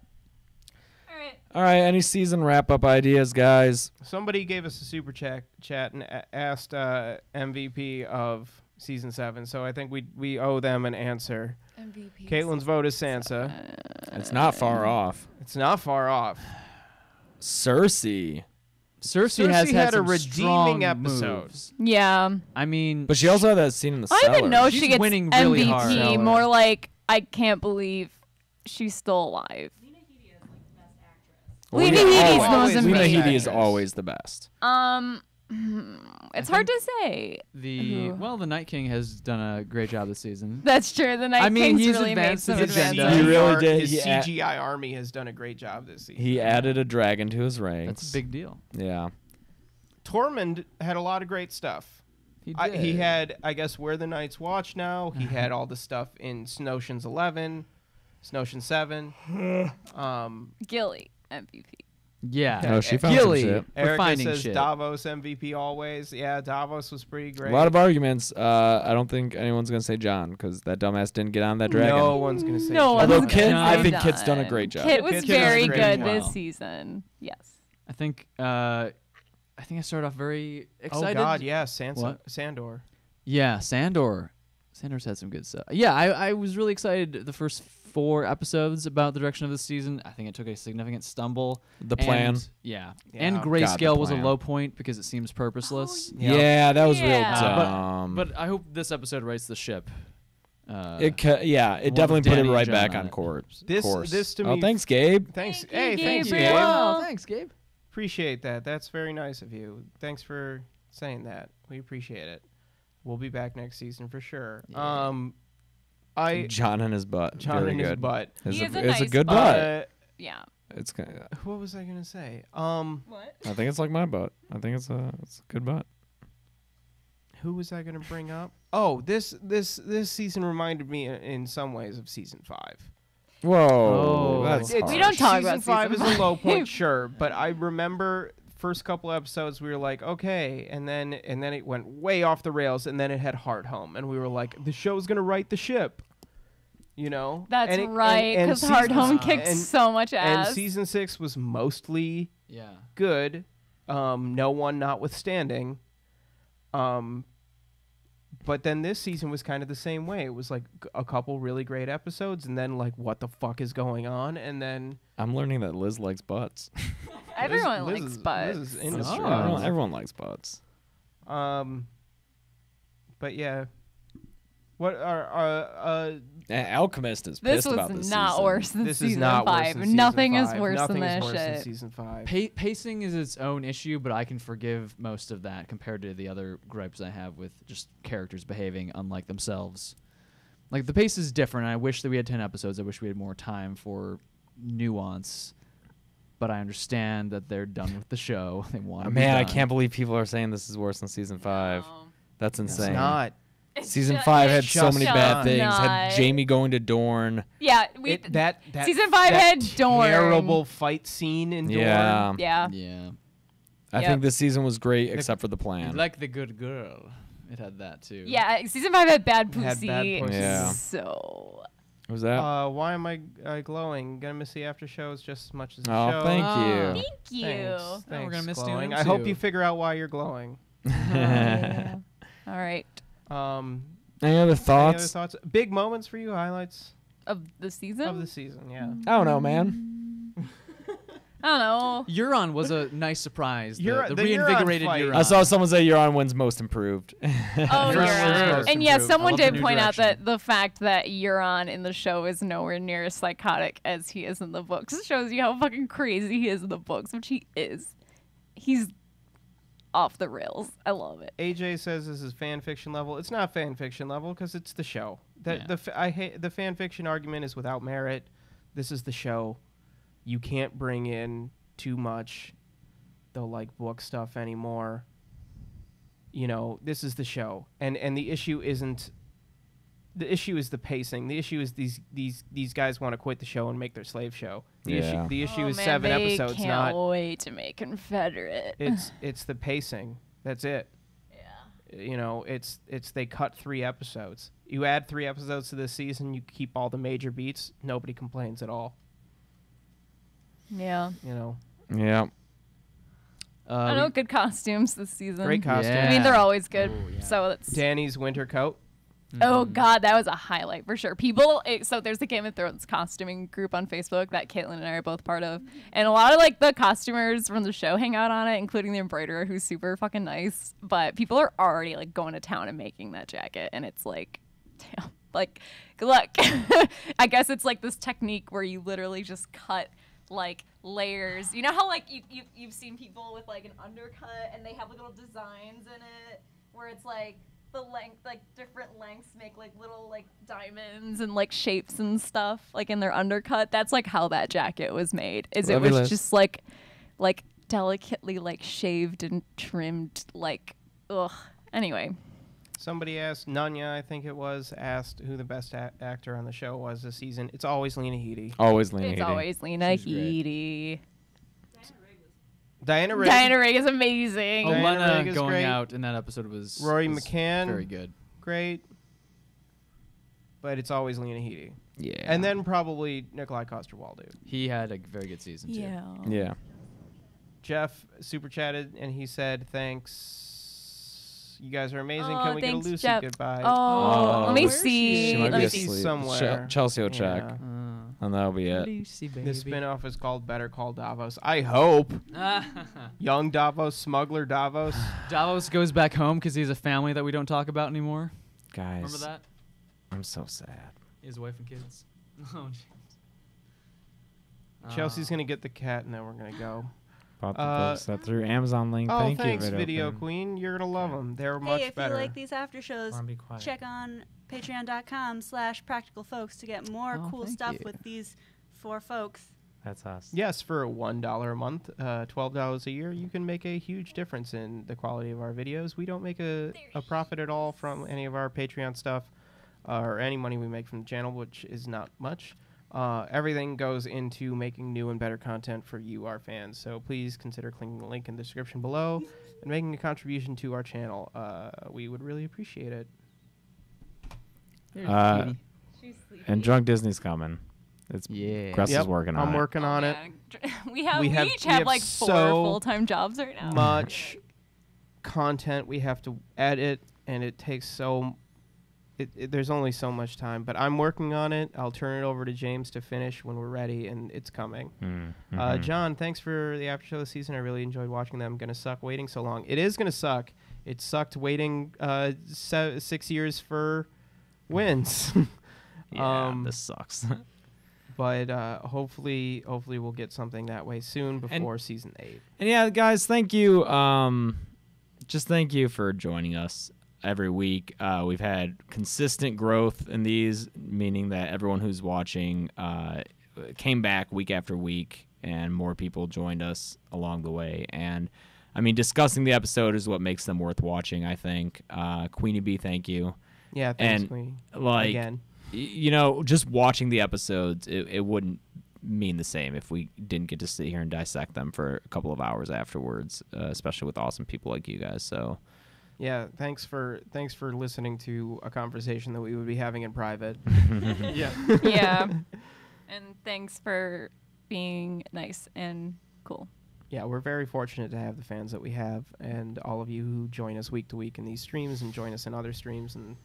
All right. All right. Any season wrap-up ideas, guys? Somebody gave us a super chat and asked MVP of season 7, so I think we owe them an answer. MVP. Caitlin's vote is Sansa. It's not far off. It's not far off. Cersei. Cersei has Cersei had had a some redeeming strong episode. moves. Yeah. I mean, But she also had that scene in the I cellar. didn't know She's she gets winning really MVP. hard. Cellar. More like I can't believe she's still alive. Well, Lena yeah, Headey's always. the most Lena amazing. Headey is always the best. It's hard to say. the Night King has done a great job this season. That's true. The Night I mean, King's he's really made advanced some his agenda. advances. He really did. His He CGI army has done a great job this season. He added a dragon to his ranks. That's a big deal. Yeah. Tormund had a lot of great stuff. He He had, I guess, Where the Night's Watch now. He had all the stuff in Snowshine's 11, Snowshin 7. Gilly MVP. Yeah. Oh, she found Gilly, some shit. we're Erica finding says shit. Davos MVP always. Yeah, Davos was pretty A great. lot of arguments. I don't think anyone's gonna say John because that dumbass didn't get on that dragon. No one's going to say No Jon. one's Although Kit, gonna I say think Kit's John. done a great job. Kit was Kit does a very great good job. this season. Yes. I think I started off very Oh, excited. God, yeah, Sansa, What? Sandor. Yeah, Sandor. Sandor's had some good stuff. Yeah, I was really excited the first 4 episodes about the direction of the season. I think it took a significant stumble. The plan. And, yeah. Yeah. And God, the Grayscale was a plan. low point because it seems purposeless. Yeah, that was real Yeah. dumb. But I hope this episode rights the ship. it One definitely with put it Danny right and back Jon on on it. course. This to Oh, me- thanks, Gabe. Thanks. Thank you, Hey, thanks, Gabriel. Gabe. Oh, thanks, Gabe. Appreciate that. That's very nice of you. Thanks for saying that. We appreciate it. We'll be back next season for sure. Yeah. John and his butt. John Very and his good. butt. He is a It's a nice good butt. butt. Yeah. It's kinda, What was I gonna say? What? I think it's like my butt. I think it's a good butt. Who was I gonna bring up? Oh, this season reminded me in some ways of season 5. Whoa, Oh. that's It's- hard. We don't talk season about 5 season is a low point, five. sure, but I remember first couple episodes we were like, okay, and then it went way off the rails, and then it had Hard Home, and we were like, the show's gonna right the ship, you know? That's And it- right, and because Hard season- Home kicked and- so much And ass. season 6 was mostly Yeah. good, no one notwithstanding. But then this season was kind of the same way. It was like a couple really great episodes, and then like, what the fuck is going on? And then I'm learning that Liz likes butts. Everyone Liz likes is- butts. Liz is into That's true. drugs. Everyone likes butts. But yeah, what are Alchemist is This pissed was about this not season. worse than this season is not 5. worse than season Nothing 5. is worse Nothing than is that worse than shit. season 5. Pacing is its own issue, but I can forgive most of that compared to the other gripes I have with just characters behaving unlike themselves. Like, the pace is different. I wish that we had 10 episodes. I wish we had more time for nuance. But I understand that they're done with the show. They want to be Man, I done. can't believe people are saying this is worse than season 5. No. That's It's insane. not. Season It's 5 ju- had it's so many just bad not. things. Had Jamie going to Dorne. Yeah, we That season 5 that had Dorne. terrible fight scene in Dorne. Yeah. Yeah. Yeah. I Yep. think this season was great except for the plan. Like the good girl. It had that too. Yeah, season 5 had bad It had pussy. bad pussy. Yeah. So was that? Why am I glowing? Gonna miss the after shows just as much as the Oh, show. thank you. thank you. Thanks. Oh, we're Thanks, gonna miss doing glowing. them I hope too. you figure out why you're glowing. Yeah. All right. Any other Any other thoughts? thoughts? Big moments for you, highlights Of the season? of the season, yeah. I don't know, man. I don't know. Euron was a nice surprise. The Euron- the the Euron reinvigorated fight. Euron. I saw someone say Euron wins most improved. Oh, Euron Euron. was And yeah, improved. someone I love the did new point out direction. that the fact that Euron in the show is nowhere near as psychotic as he is in the books shows you how fucking crazy he is in the books, which he is. He's off the rails. I love it. AJ says this is fan fiction level. It's not fan fiction level because it's the show. Yeah. I hate the fan fiction argument is without merit. This is the show. You can't bring in too much the like book stuff anymore. You know, this is the show, and the issue isn't. The issue is the pacing. The issue is these guys want to quit the show and make their slave show. Yeah. The issue Oh, is man, 7 they episodes, can't not. wait to make Confederate. It's the pacing. That's it. yeah. You know, it's they cut 3 episodes. You add 3 episodes to this season, you keep all the major beats, nobody complains at all. Yeah. You know, Yeah. I don't know, good costumes this season. great costume. Yeah. I mean, they're always good. Oh, yeah. So it's. Danny's winter coat. Oh God, that was a highlight for sure. So there's the Game of Thrones costuming group on Facebook that Caitlin and I are both part of, and a lot of like the costumers from the show hang out on it, including the embroiderer who's super fucking nice. But people are already like going to town and making that jacket, and it's like, damn, like good luck. I guess it's like this technique where you literally just cut like layers. You know how like you've seen people with like an undercut and they have like little designs in it where it's like the length, like different lengths make like little like diamonds and like shapes and stuff like in their undercut. That's like how that jacket was made. It was Fabulous. just like delicately like shaved and trimmed like ugh. Anyway, Somebody asked, Nunya, I think it was, asked who the best actor on the show was this season. It's always Lena Headey. Always Lena it's Headey. always Lena She's great. Headey. Diana Rigg. Diana Rigg is amazing. Diana Olenna Rigg is going great. out in that episode was Rory was McCann. very good. Great. But it's always Lena Headey. Yeah. And then probably Nikolai Coster-Waldau. He had a very good season too. Yeah. Yeah. Jeff super chatted and he said, "Thanks, you guys are amazing. Oh, Can we thanks, get a Lucy Jeff. goodbye?" Oh, let me where is see. She might Let be me see see. asleep. somewhere. Chelsea will check, Yeah. and that'll be it. Lucy, baby. The spinoff is called Better Call Davos. I hope. Young Davos, smuggler Davos. Davos goes back home because he has a family that we don't talk about anymore. Guys, Remember that? I'm so sad. His wife and kids. Oh, jeez. Chelsea's gonna get the cat, and then we're gonna go. Bought the books that through Amazon link. Oh, Thank thanks, you, Video Queen. You're gonna love them. They're Hey, much if better. you like these after shows, Wanna be quiet. check on patreon.com/practicalfolks to get more Oh, cool thank stuff you. with these 4 folks. That's us. Yes, for $1 a month, $12 a year, you can make a huge difference in the quality of our videos. We don't make a profit at all from any of our Patreon stuff or any money we make from the channel, which is not much. Everything goes into making new and better content for you, our fans. So please consider clicking the link in the description below and making a contribution to our channel. We would really appreciate it. Uh, She's sleepy. And Drunk Disney's coming. It's Yeah. Gus Yep, is working on I'm it. working on it. We We have- each we have have like 4 so full-time jobs right now. Much content we have to edit, and it takes there's only so much time, but I'm working on it. I'll turn it over to James to finish when we're ready, and it's coming. Mhm. John, thanks for the after show this season. I really enjoyed watching them. Gonna suck waiting so long. It is gonna suck. It sucked waiting 6 years for wins. Yeah, this sucks. But hopefully we'll get something that way soon before season 8. And yeah, guys, thank you. Just thank you for joining us every week. We've had consistent growth in these, meaning that everyone who's watching came back week after week, and more people joined us along the way. And I mean, discussing the episode is what makes them worth watching, I think. Queenie Bee, thank you. Yeah, thanks, And, Queenie. like, Again. You know, just watching the episodes, it wouldn't mean the same if we didn't get to sit here and dissect them for a couple of hours afterwards, especially with awesome people like you guys. So Yeah, thanks for listening to a conversation that we would be having in private. Yeah. Yeah. And thanks for being nice and cool. Yeah, we're very fortunate to have the fans that we have, and all of you who join us week to week in these streams and join us in other streams, and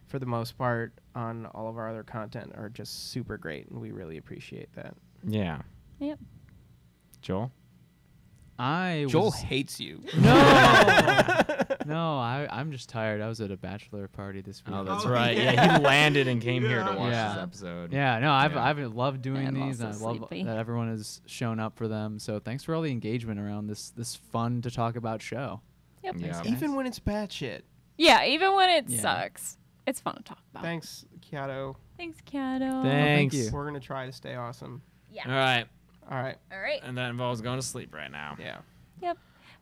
for the most part on all of our other content are just super great, and we really appreciate that. yeah, Yep. Joel. Joel hates you. No, I'm just tired. I was at a bachelor party this week. Oh, that's Oh, right. yeah. Yeah, he landed and came here to watch Yeah. this episode. Yeah, no, I've Yeah. I've loved doing I'm these, and I also love sleepy. that everyone has shown up for them. So thanks for all the engagement around this fun to talk about show. Yep. Yeah. Thanks, Even guys. when it's batshit. Yeah, even when it Yeah. sucks, it's fun to talk about. Thanks, Kiato. Thanks, Kato. Thanks. you. We're going to try to stay awesome. Yeah. All right, All right. All right. and that involves going to sleep right now. Yeah. Yep.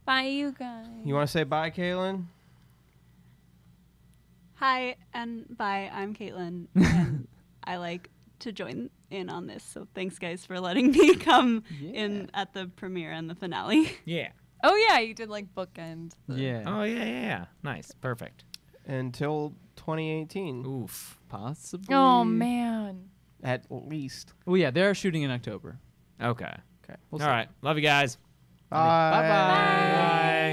Bye, you guys. You want to say bye, Kaylin? Hi and bye. I'm Caitlin, and I like to join in on this. So thanks, guys, for letting me come in at the premiere and the finale. Yeah. Oh yeah, you did like bookend. Yeah, Oh yeah. Nice. Perfect. Until 2018, Oof. possibly. Oh man. at least. Oh yeah, they're shooting in October. Okay. Okay. We'll All see. right. Love you guys. Bye. Bye-bye. Bye.